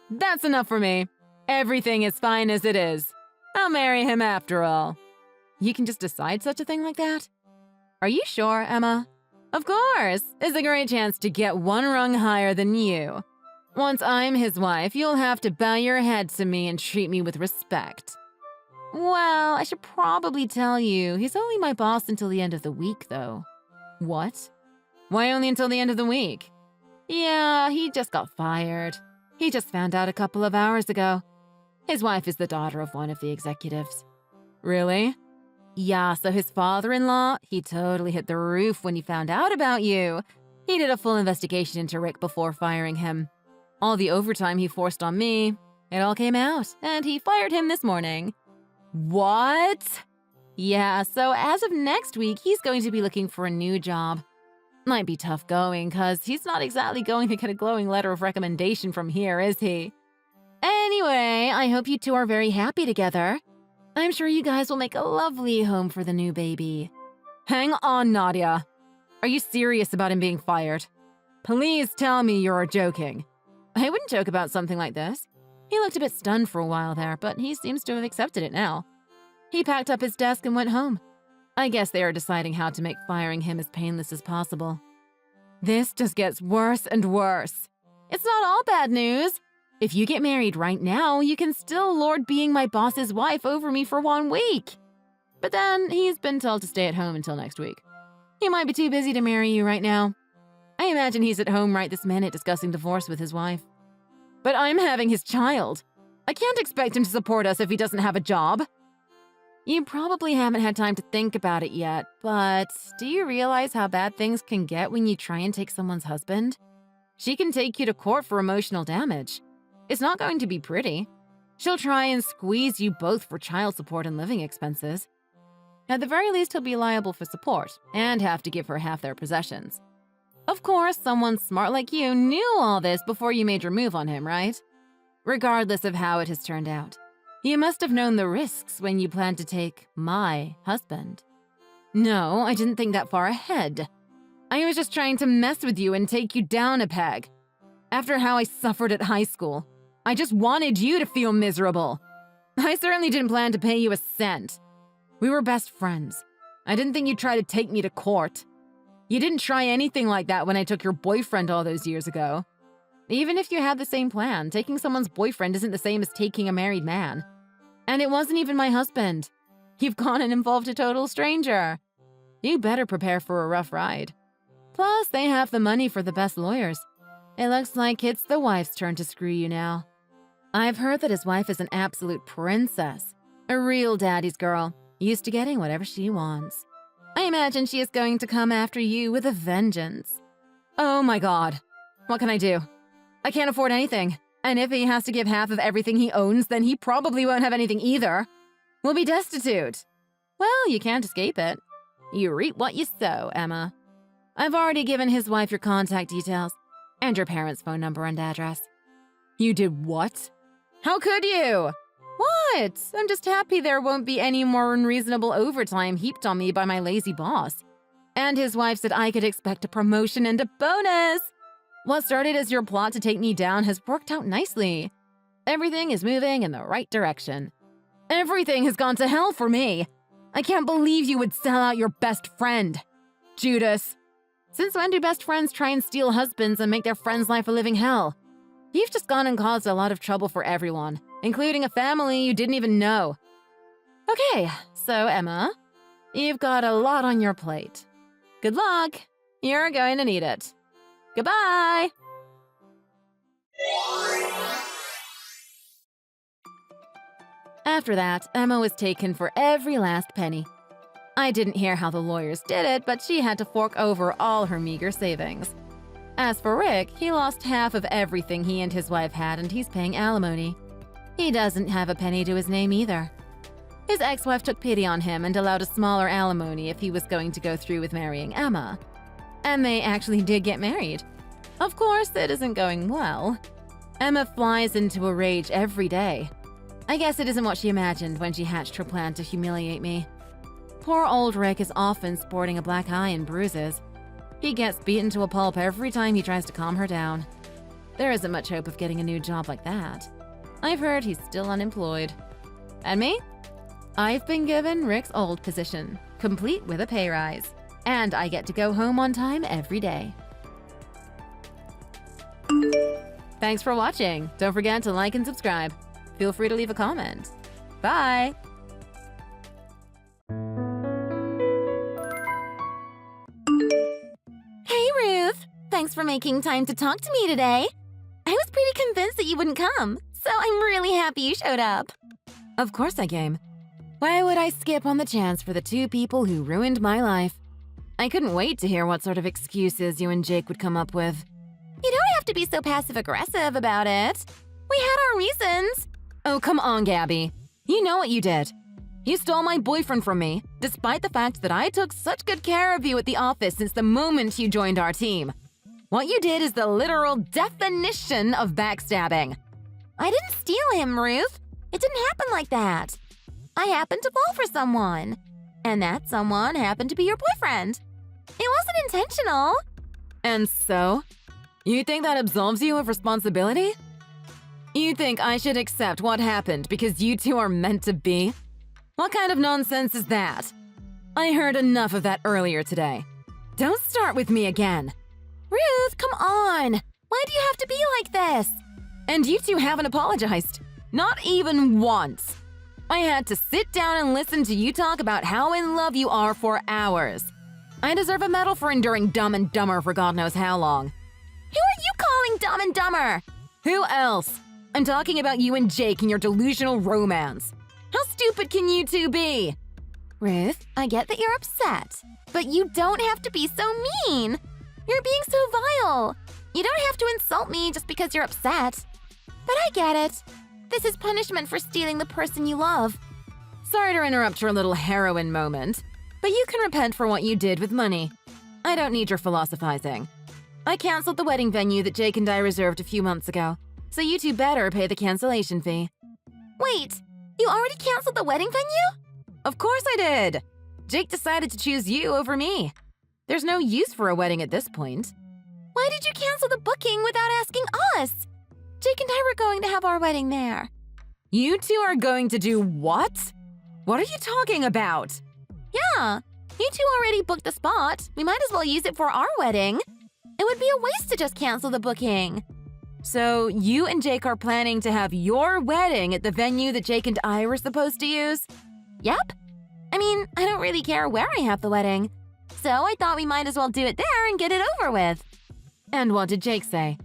That's enough for me. Everything is fine as it is. I'll marry him after all. You can just decide such a thing like that? Are you sure, Emma? Of course. It's a great chance to get one rung higher than you. Once I'm his wife, you'll have to bow your head to me and treat me with respect. Well, I should probably tell you, he's only my boss until the end of the week, though. What? Why only until the end of the week? Yeah, he just got fired. He just found out a couple of hours ago. His wife is the daughter of one of the executives. Really? Yeah, so his father-in-law, he totally hit the roof when he found out about you. He did a full investigation into Rick before firing him. All the overtime he forced on me, it all came out, and he fired him this morning. What? Yeah, so as of next week, he's going to be looking for a new job. Might be tough going, cause he's not exactly going to get a glowing letter of recommendation from here, is he? Anyway, I hope you two are very happy together. I'm sure you guys will make a lovely home for the new baby. Hang on, Nadia. Are you serious about him being fired? Please tell me you're joking. I wouldn't joke about something like this. He looked a bit stunned for a while there, but he seems to have accepted it now. He packed up his desk and went home. I guess they are deciding how to make firing him as painless as possible. This just gets worse and worse. It's not all bad news. If you get married right now, you can still lord being my boss's wife over me for 1 week. But then he's been told to stay at home until next week. He might be too busy to marry you right now. I imagine he's at home right this minute discussing divorce with his wife. But I'm having his child. I can't expect him to support us if he doesn't have a job. You probably haven't had time to think about it yet, but do you realize how bad things can get when you try and take someone's husband? She can take you to court for emotional damage. It's not going to be pretty. She'll try and squeeze you both for child support and living expenses. At the very least, he'll be liable for support and have to give her half their possessions. Of course, someone smart like you knew all this before you made your move on him, right? Regardless of how it has turned out. You must have known the risks when you planned to take my husband. No, I didn't think that far ahead. I was just trying to mess with you and take you down a peg. After how I suffered at high school, I just wanted you to feel miserable. I certainly didn't plan to pay you a cent. We were best friends. I didn't think you'd try to take me to court. You didn't try anything like that when I took your boyfriend all those years ago. Even if you had the same plan, taking someone's boyfriend isn't the same as taking a married man. And it wasn't even my husband. You've gone and involved a total stranger. You better prepare for a rough ride. Plus, they have the money for the best lawyers. It looks like it's the wife's turn to screw you now. I've heard that his wife is an absolute princess. A real daddy's girl, used to getting whatever she wants. I imagine she is going to come after you with a vengeance. Oh my god. What can I do? I can't afford anything. And if he has to give half of everything he owns, then he probably won't have anything either. We'll be destitute. Well, you can't escape it. You reap what you sow, Emma. I've already given his wife your contact details and your parents' phone number and address. You did what? How could you? What? I'm just happy there won't be any more unreasonable overtime heaped on me by my lazy boss. And his wife said I could expect a promotion and a bonus. What started as your plot to take me down has worked out nicely. Everything is moving in the right direction. Everything has gone to hell for me. I can't believe you would sell out your best friend. Judas. Since when do best friends try and steal husbands and make their friend's life a living hell? You've just gone and caused a lot of trouble for everyone, including a family you didn't even know. Okay, so Emma, you've got a lot on your plate. Good luck. You're going to need it. Goodbye! After that, Emma was taken for every last penny. I didn't hear how the lawyers did it, but she had to fork over all her meager savings. As for Rick, he lost half of everything he and his wife had, and he's paying alimony. He doesn't have a penny to his name either. His ex-wife took pity on him and allowed a smaller alimony if he was going to go through with marrying Emma. And they actually did get married. Of course, it isn't going well. Emma flies into a rage every day. I guess it isn't what she imagined when she hatched her plan to humiliate me. Poor old Rick is often sporting a black eye and bruises. He gets beaten to a pulp every time he tries to calm her down. There isn't much hope of getting a new job like that. I've heard he's still unemployed. And me? I've been given Rick's old position, complete with a pay rise. And I get to go home on time every day. Thanks for watching. Don't forget to like and subscribe. Feel free to leave a comment. Bye! Hey, Ruth. Thanks for making time to talk to me today. I was pretty convinced that you wouldn't come, so I'm really happy you showed up. Of course I came. Why would I skip on the chance for the two people who ruined my life? I couldn't wait to hear what sort of excuses you and Jake would come up with. You don't have to be so passive-aggressive about it. We had our reasons. Oh, come on, Gabby. You know what you did. You stole my boyfriend from me, despite the fact that I took such good care of you at the office since the moment you joined our team. What you did is the literal definition of backstabbing. I didn't steal him, Ruth. It didn't happen like that. I happened to fall for someone. And that someone happened to be your boyfriend. It wasn't intentional. And so? You think that absolves you of responsibility? You think I should accept what happened because you two are meant to be? What kind of nonsense is that? I heard enough of that earlier today. Don't start with me again. Ruth, come on. Why do you have to be like this? And you two haven't apologized. Not even once. I had to sit down and listen to you talk about how in love you are for hours. I deserve a medal for enduring Dumb and Dumber for God knows how long. Who are you calling Dumb and Dumber? Who else? I'm talking about you and Jake and your delusional romance. How stupid can you two be? Ruth, I get that you're upset, but you don't have to be so mean. You're being so vile. You don't have to insult me just because you're upset. But I get it. This is punishment for stealing the person you love. Sorry to interrupt your little heroine moment, but you can repent for what you did with money. I don't need your philosophizing. I canceled the wedding venue that Jake and I reserved a few months ago, so you two better pay the cancellation fee. Wait, you already canceled the wedding venue? Of course I did! Jake decided to choose you over me. There's no use for a wedding at this point. Why did you cancel the booking without asking us? Jake and I were going to have our wedding there. You two are going to do what? What are you talking about? Yeah, you two already booked the spot. We might as well use it for our wedding. It would be a waste to just cancel the booking. So you and Jake are planning to have your wedding at the venue that Jake and I were supposed to use? Yep. I mean, I don't really care where I have the wedding. So I thought we might as well do it there and get it over with. And what did Jake say?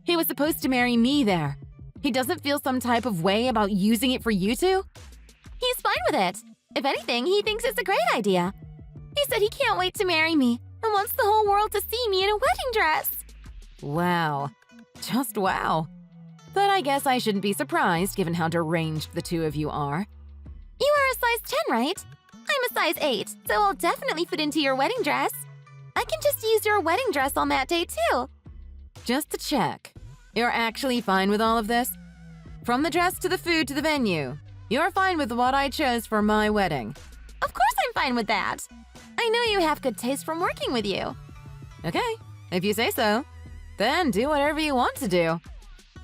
He was supposed to marry me there. He doesn't feel some type of way about using it for you two? He's fine with it. If anything, he thinks it's a great idea. He said he can't wait to marry me and wants the whole world to see me in a wedding dress. Wow. Just wow. But I guess I shouldn't be surprised given how deranged the two of you are. You are a size 10, right? I'm a size 8, so I'll definitely fit into your wedding dress. I can just use your wedding dress on that day, too. Just to check, you're actually fine with all of this? From the dress to the food to the venue, you're fine with what I chose for my wedding? Of course I'm fine with that. I know you have good taste from working with you. Okay, if you say so. Then do whatever you want to do.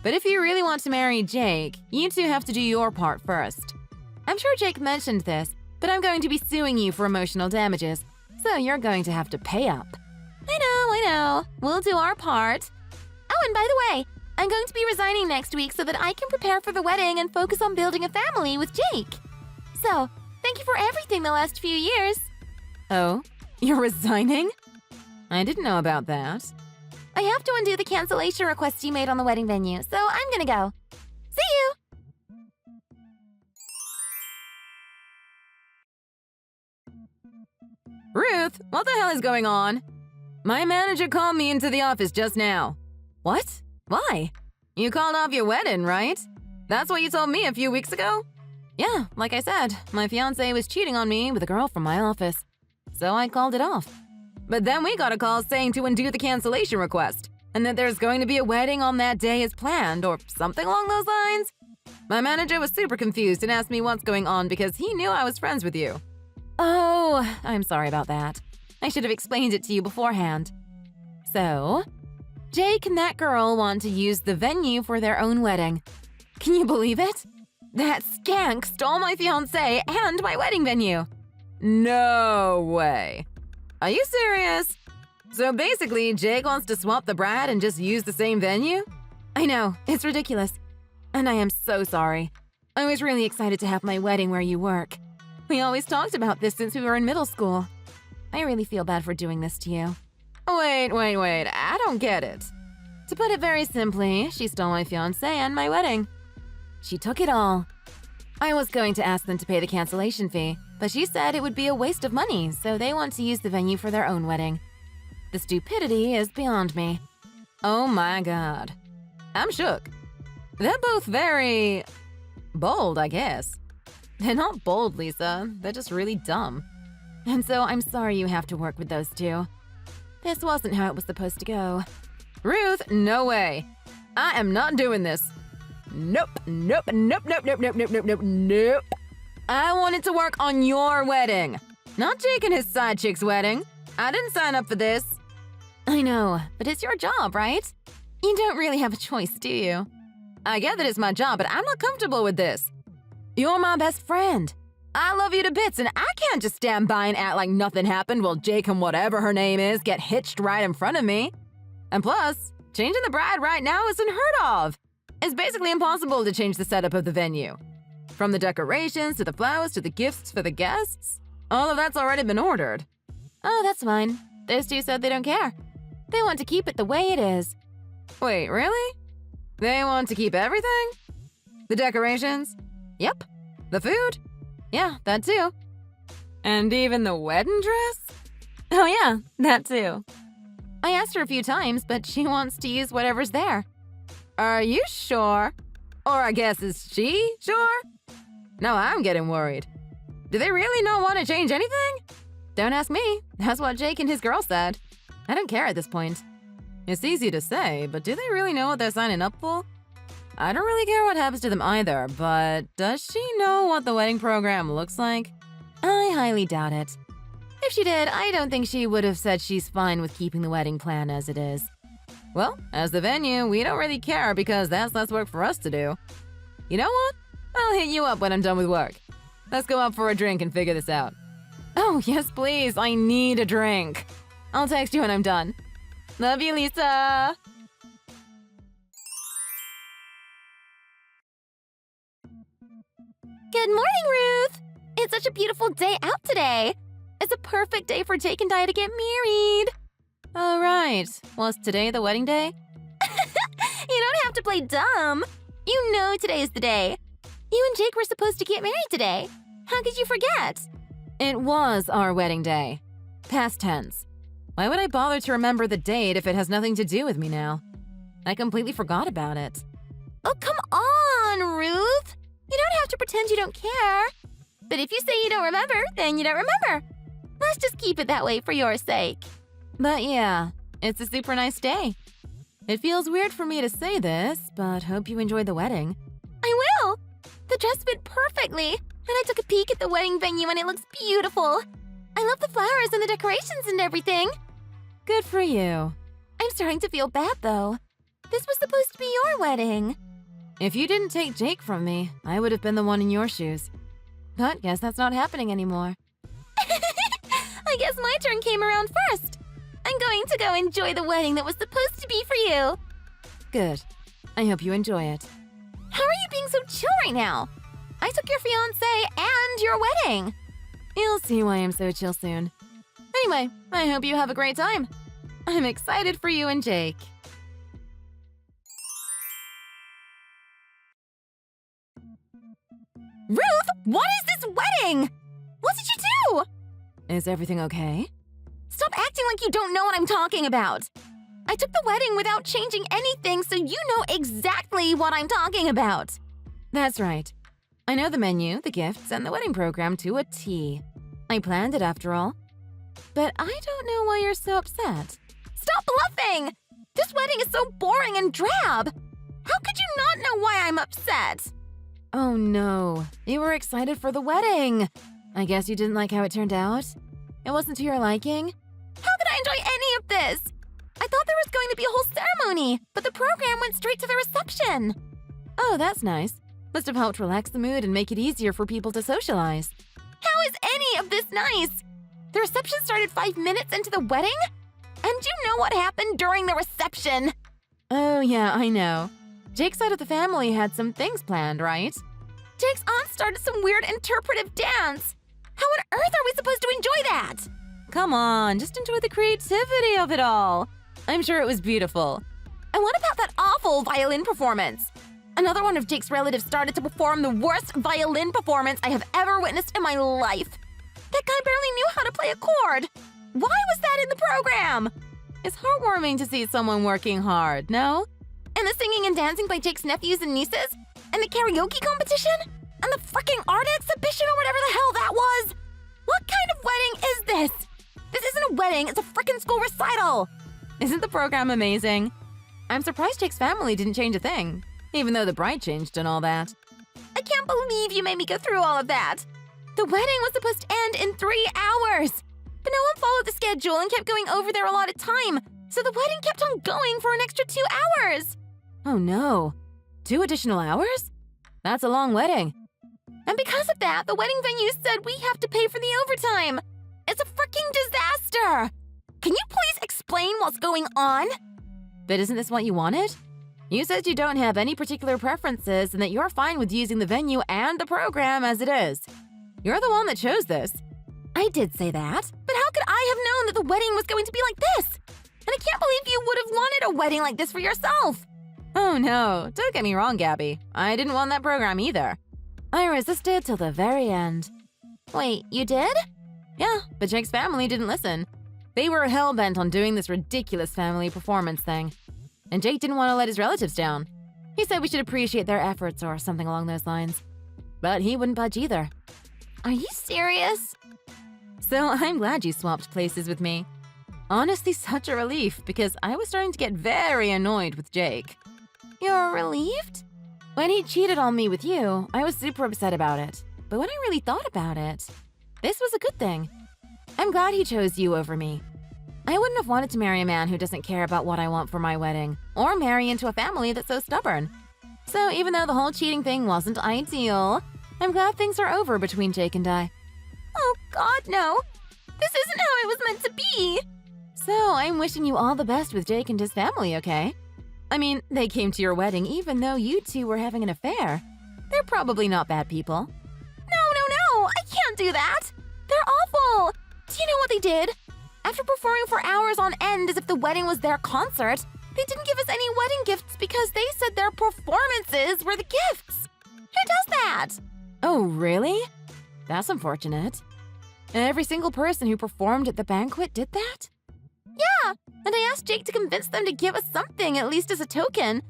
But if you really want to marry Jake, you two have to do your part first. I'm sure Jake mentioned this, but I'm going to be suing you for emotional damages, so you're going to have to pay up. I know. We'll do our part. Oh, and by the way, I'm going to be resigning next week so that I can prepare for the wedding and focus on building a family with Jake. So, thank you for everything the last few years. Oh, you're resigning? I didn't know about that. I have to undo the cancellation request you made on the wedding venue, so I'm gonna go. See you! Ruth, what the hell is going on? My manager called me into the office just now. What? Why? You called off your wedding, right? That's what you told me a few weeks ago? Yeah, like I said, my fiancé was cheating on me with a girl from my office. So I called it off. But then we got a call saying to undo the cancellation request, and that there's going to be a wedding on that day as planned, or something along those lines. My manager was super confused and asked me what's going on because he knew I was friends with you. Oh, I'm sorry about that. I should have explained it to you beforehand. So, Jake and that girl want to use the venue for their own wedding. Can you believe it? That skank stole my fiancé and my wedding venue. No way. Are you serious? So basically, Jake wants to swap the bride and just use the same venue? I know, it's ridiculous. And I am so sorry. I was really excited to have my wedding where you work. We always talked about this since we were in middle school. I really feel bad for doing this to you. Wait, I don't get it. To put it very simply, she stole my fiancé and my wedding. She took it all. I was going to ask them to pay the cancellation fee, but she said it would be a waste of money, so they want to use the venue for their own wedding. The stupidity is beyond me. Oh my god. I'm shook. They're both very bold, I guess. They're not bold, Lisa. They're just really dumb. And so I'm sorry you have to work with those two. This wasn't how it was supposed to go. Ruth, no way. I am not doing this. Nope. I wanted to work on your wedding, not Jake and his side chick's wedding. I didn't sign up for this. I know, but it's your job, right? You don't really have a choice, do you? I get that it's my job, but I'm not comfortable with this. You're my best friend. I love you to bits, and I can't just stand by and act like nothing happened while Jake and whatever her name is get hitched right in front of me. And plus, changing the bride right now is unheard of. It's basically impossible to change the setup of the venue. From the decorations to the flowers to the gifts for the guests, all of that's already been ordered. Oh, that's fine. Those two said they don't care. They want to keep it the way it is. Wait, really? They want to keep everything? The decorations? Yep. The food? Yeah, that too. And even the wedding dress? Oh yeah, that too. I asked her a few times, but she wants to use whatever's there. Are you sure? Or I guess, is she sure? Now I'm getting worried. Do they really not want to change anything? Don't ask me. That's what Jake and his girl said. I don't care at this point. It's easy to say, but do they really know what they're signing up for? I don't really care what happens to them either, but does she know what the wedding program looks like? I highly doubt it. If she did, I don't think she would have said she's fine with keeping the wedding plan as it is. Well, as the venue, we don't really care because that's less work for us to do. You know what? I'll hit you up when I'm done with work. Let's go out for a drink and figure this out. Oh, yes, please. I need a drink. I'll text you when I'm done. Love you, Lisa. Good morning, Ruth! It's such a beautiful day out today. It's a perfect day for Jake and I to get married. All right. Was today the wedding day? You don't have to play dumb. You know today is the day. You and Jake were supposed to get married today. How could you forget? It was our wedding day. Past tense. Why would I bother to remember the date if it has nothing to do with me now? I completely forgot about it. Oh, come on, Ruth. You don't have to pretend you don't care. But if you say you don't remember, then you don't remember. Let's just keep it that way for your sake. But yeah, it's a super nice day. It feels weird for me to say this, but hope you enjoyed the wedding. I will. The dress fit perfectly, and I took a peek at the wedding venue and it looks beautiful. I love the flowers and the decorations and everything. Good for you. I'm starting to feel bad, though. This was supposed to be your wedding. If you didn't take Jake from me, I would have been the one in your shoes. But guess that's not happening anymore. I guess my turn came around first. I'm going to go enjoy the wedding that was supposed to be for you. Good. I hope you enjoy it. How are you being so chill right now? I took your fiancé and your wedding. You'll see why I'm so chill soon. Anyway, I hope you have a great time. I'm excited for you and Jake. Ruth, what is this wedding? What did you do? Is everything okay? Stop acting like you don't know what I'm talking about. I took the wedding without changing anything, so you know exactly what I'm talking about. That's right. I know the menu, the gifts, and the wedding program to a T. I planned it after all. But I don't know why you're so upset. Stop bluffing! This wedding is so boring and drab. How could you not know why I'm upset? Oh no, you were excited for the wedding. I guess you didn't like how it turned out? It wasn't to your liking? How could I enjoy any of this? I thought there was going to be a whole ceremony, but the program went straight to the reception. Oh, that's nice. Must have helped relax the mood and make it easier for people to socialize. How is any of this nice? The reception started 5 minutes into the wedding? And you know what happened during the reception? Oh yeah, I know. Jake's side of the family had some things planned, right? Jake's aunt started some weird interpretive dance. How on earth are we supposed to enjoy that? Come on, just enjoy the creativity of it all. I'm sure it was beautiful. And what about that awful violin performance? Another one of Jake's relatives started to perform the worst violin performance I have ever witnessed in my life. That guy barely knew how to play a chord. Why was that in the program? It's heartwarming to see someone working hard, no? And the singing and dancing by Jake's nephews and nieces? And the karaoke competition? And the freaking art exhibition or whatever the hell that was? What kind of wedding is this? This isn't a wedding, it's a freaking school recital! Isn't the program amazing? I'm surprised Jake's family didn't change a thing, even though the bride changed and all that. I can't believe you made me go through all of that! The wedding was supposed to end in 3 hours! But no one followed the schedule and kept going over their allotted time, so the wedding kept on going for an extra 2 hours! Oh no. 2 additional hours? That's a long wedding. And because of that, the wedding venue said we have to pay for the overtime! It's a freaking disaster! Can you please explain what's going on? But isn't this what you wanted? You said you don't have any particular preferences and that you're fine with using the venue and the program as it is. You're the one that chose this. I did say that, but how could I have known that the wedding was going to be like this? And I can't believe you would have wanted a wedding like this for yourself! Oh no, don't get me wrong, Gabby. I didn't want that program either. I resisted till the very end. Wait, you did? Yeah, but Jake's family didn't listen. They were hell-bent on doing this ridiculous family performance thing. And Jake didn't want to let his relatives down. He said we should appreciate their efforts or something along those lines. But he wouldn't budge either. Are you serious? So I'm glad you swapped places with me. Honestly, such a relief, because I was starting to get very annoyed with Jake. You're relieved? When he cheated on me with you, I was super upset about it. But when I really thought about it, this was a good thing. I'm glad he chose you over me. I wouldn't have wanted to marry a man who doesn't care about what I want for my wedding, or marry into a family that's so stubborn. So even though the whole cheating thing wasn't ideal, I'm glad things are over between Jake and I. Oh God, no! This isn't how it was meant to be! So I'm wishing you all the best with Jake and his family, okay? I mean, they came to your wedding even though you two were having an affair. They're probably not bad people. No! I can't do that! They're awful! Do you know what they did? After performing for hours on end as if the wedding was their concert, they didn't give us any wedding gifts because they said their performances were the gifts! Who does that? Oh, really? That's unfortunate. Every single person who performed at the banquet did that? Yeah, and I asked Jake to convince them to give us something, at least as a token.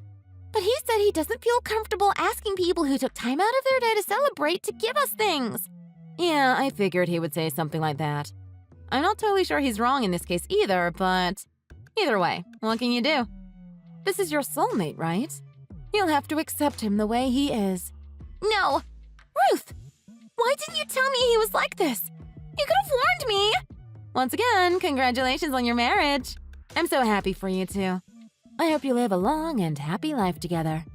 But he said he doesn't feel comfortable asking people who took time out of their day to celebrate to give us things. Yeah, I figured he would say something like that. I'm not totally sure he's wrong in this case either, but either way, what can you do? This is your soulmate, right? You'll have to accept him the way he is. No! Ruth! Why didn't you tell me he was like this? You could have warned me! Once again, congratulations on your marriage. I'm so happy for you two. I hope you live a long and happy life together.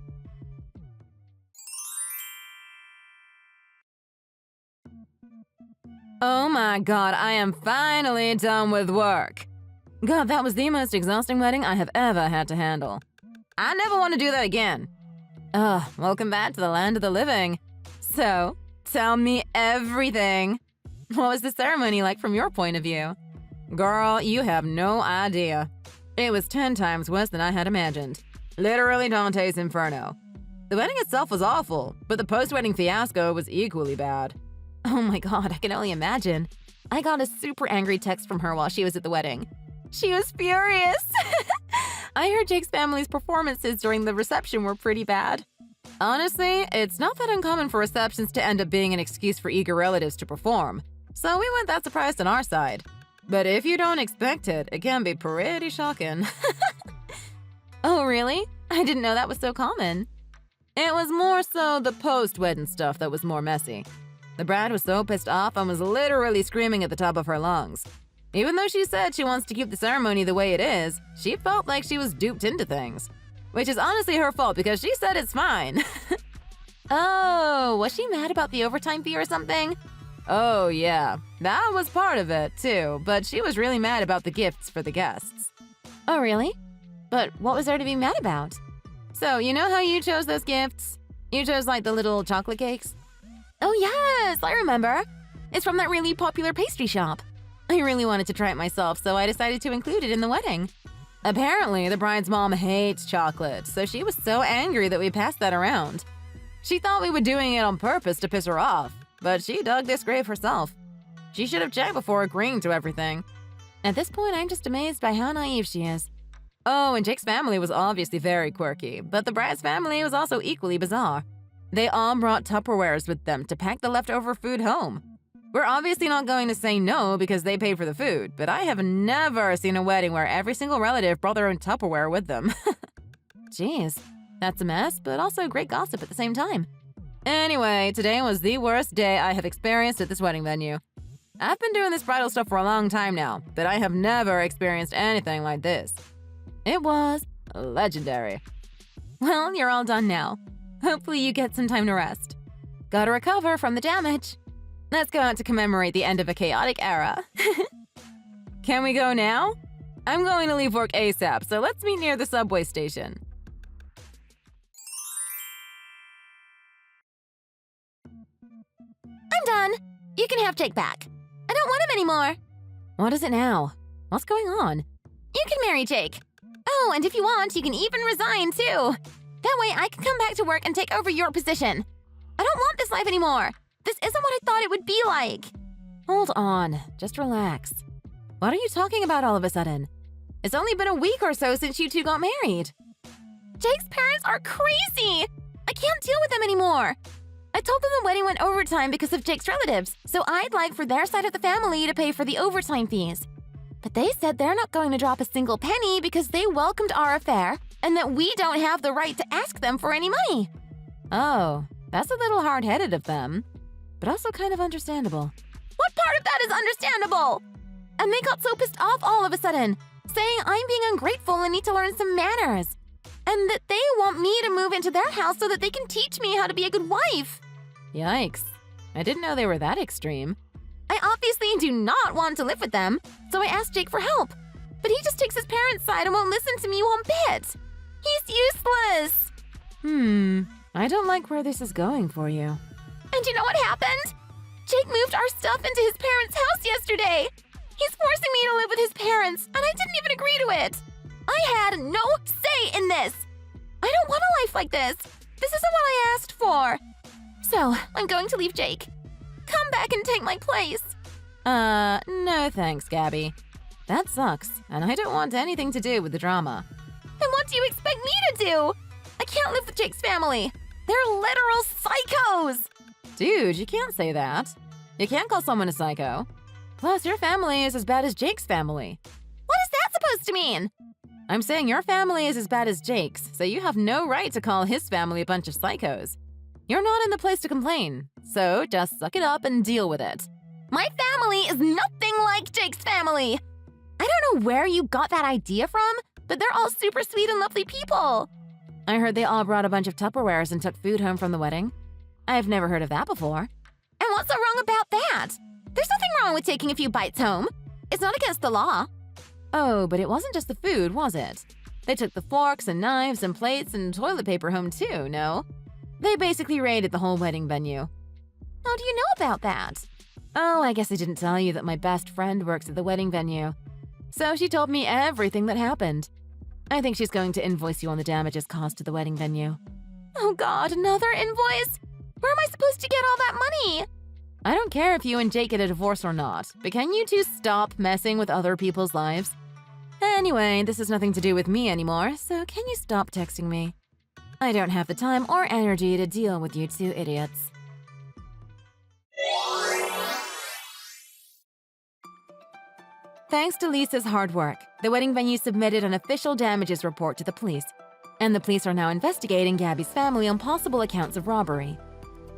Oh my God, I am finally done with work. God, that was the most exhausting wedding I have ever had to handle. I never want to do that again. Ugh, welcome back to the land of the living. So, tell me everything. What was the ceremony like from your point of view? Girl, you have no idea. It was 10 times worse than I had imagined. Literally Dante's Inferno. The wedding itself was awful, but the post-wedding fiasco was equally bad. Oh my God, I can only imagine. I got a super angry text from her while she was at the wedding. She was furious. I heard Jake's family's performances during the reception were pretty bad. Honestly, it's not that uncommon for receptions to end up being an excuse for eager relatives to perform, so we weren't that surprised on our side. But if you don't expect it, it can be pretty shocking. Oh, really? I didn't know that was so common. It was more so the post-wedding stuff that was more messy. The bride was so pissed off and was literally screaming at the top of her lungs. Even though she said she wants to keep the ceremony the way it is, she felt like she was duped into things. Which is honestly her fault because she said it's fine. Oh, was she mad about the overtime fee or something? Oh yeah, that was part of it too, but she was really mad about the gifts for the guests. Oh really? But what was there to be mad about? So, you know how you chose those gifts? You chose like the little chocolate cakes? Oh yes, I remember. It's from that really popular pastry shop. I really wanted to try it myself, so I decided to include it in the wedding. Apparently, the bride's mom hates chocolate, so she was so angry that we passed that around. She thought we were doing it on purpose to piss her off, but she dug this grave herself. She should have checked before agreeing to everything. At this point, I'm just amazed by how naive she is. Oh, and Jake's family was obviously very quirky, but the bride's family was also equally bizarre. They all brought Tupperwares with them to pack the leftover food home. We're obviously not going to say no because they paid for the food, but I have never seen a wedding where every single relative brought their own Tupperware with them. Jeez, that's a mess, but also great gossip at the same time. Anyway, today was the worst day I have experienced at this wedding venue. I've been doing this bridal stuff for a long time now, but I have never experienced anything like this. It was legendary. Well, you're all done now. Hopefully you get some time to rest. Gotta recover from the damage. Let's go out to commemorate the end of a chaotic era. Can we go now? I'm going to leave work ASAP, so let's meet near the subway station. I'm done. You can have Jake back. I don't want him anymore. What is it now? What's going on? You can marry Jake. Oh, and if you want, you can even resign too. That way I can come back to work and take over your position. I don't want this life anymore. This isn't what I thought it would be like. Hold on. Just relax. What are you talking about all of a sudden? It's only been a week or so since you two got married. Jake's parents are crazy. I can't deal with them anymore. I told them the wedding went overtime because of Jake's relatives, so I'd like for their side of the family to pay for the overtime fees. But they said they're not going to drop a single penny because they welcomed our affair and that we don't have the right to ask them for any money. Oh, that's a little hard-headed of them, but also kind of understandable. What part of that is understandable? and they got so pissed off all of a sudden, saying I'm being ungrateful and need to learn some manners, and that they want me to move into their house so that they can teach me how to be a good wife. Yikes. I didn't know they were that extreme. I obviously do not want to live with them, so I asked Jake for help. But he just takes his parents' side and won't listen to me one bit. He's useless. I don't like where this is going for you. And you know what happened? Jake moved our stuff into his parents' house yesterday. He's forcing me to live with his parents, and I didn't even agree to it. I had no say in this. I don't want a life like this. This isn't what I asked for. So, I'm going to leave Jake. Come back and take my place. No thanks, Gabby. That sucks, and I don't want anything to do with the drama. Then what do you expect me to do? I can't live with Jake's family. They're literal psychos. Dude, you can't say that. You can't call someone a psycho. Plus, your family is as bad as Jake's family. What is that supposed to mean? I'm saying your family is as bad as Jake's, so you have no right to call his family a bunch of psychos. You're not in the place to complain, so just suck it up and deal with it. My family is nothing like Jake's family. I don't know where you got that idea from, but they're all super sweet and lovely people. I heard they all brought a bunch of Tupperwares and took food home from the wedding. I've never heard of that before. And what's so wrong about that? There's nothing wrong with taking a few bites home. It's not against the law. Oh, but it wasn't just the food, was it? They took the forks and knives and plates and toilet paper home too, no? They basically raided the whole wedding venue. How do you know about that? Oh, I guess I didn't tell you that my best friend works at the wedding venue. So she told me everything that happened. I think she's going to invoice you on the damages caused to the wedding venue. Oh God, another invoice? Where am I supposed to get all that money? I don't care if you and Jake get a divorce or not, but can you two stop messing with other people's lives? Anyway, this has nothing to do with me anymore, so can you stop texting me? I don't have the time or energy to deal with you two idiots. Thanks to Lisa's hard work, the wedding venue submitted an official damages report to the police, and the police are now investigating Gabby's family on possible accounts of robbery.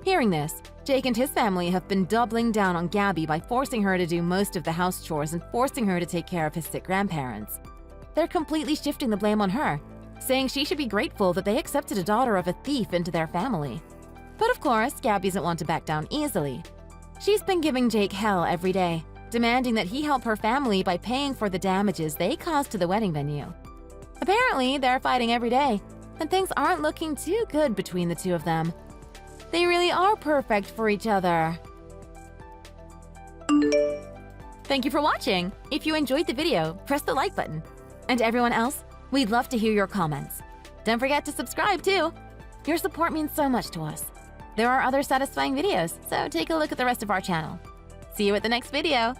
Hearing this, Jake and his family have been doubling down on Gabby by forcing her to do most of the house chores and forcing her to take care of his sick grandparents. They're completely shifting the blame on her, saying she should be grateful that they accepted a daughter of a thief into their family. But of course, Gabby doesn't want to back down easily. She's been giving Jake hell every day, demanding that he help her family by paying for the damages they caused to the wedding venue. Apparently, they're fighting every day, and things aren't looking too good between the two of them. They really are perfect for each other. Thank you for watching! If you enjoyed the video, press the like button. And everyone else, we'd love to hear your comments. Don't forget to subscribe too! Your support means so much to us. There are other satisfying videos, so take a look at the rest of our channel. See you at the next video!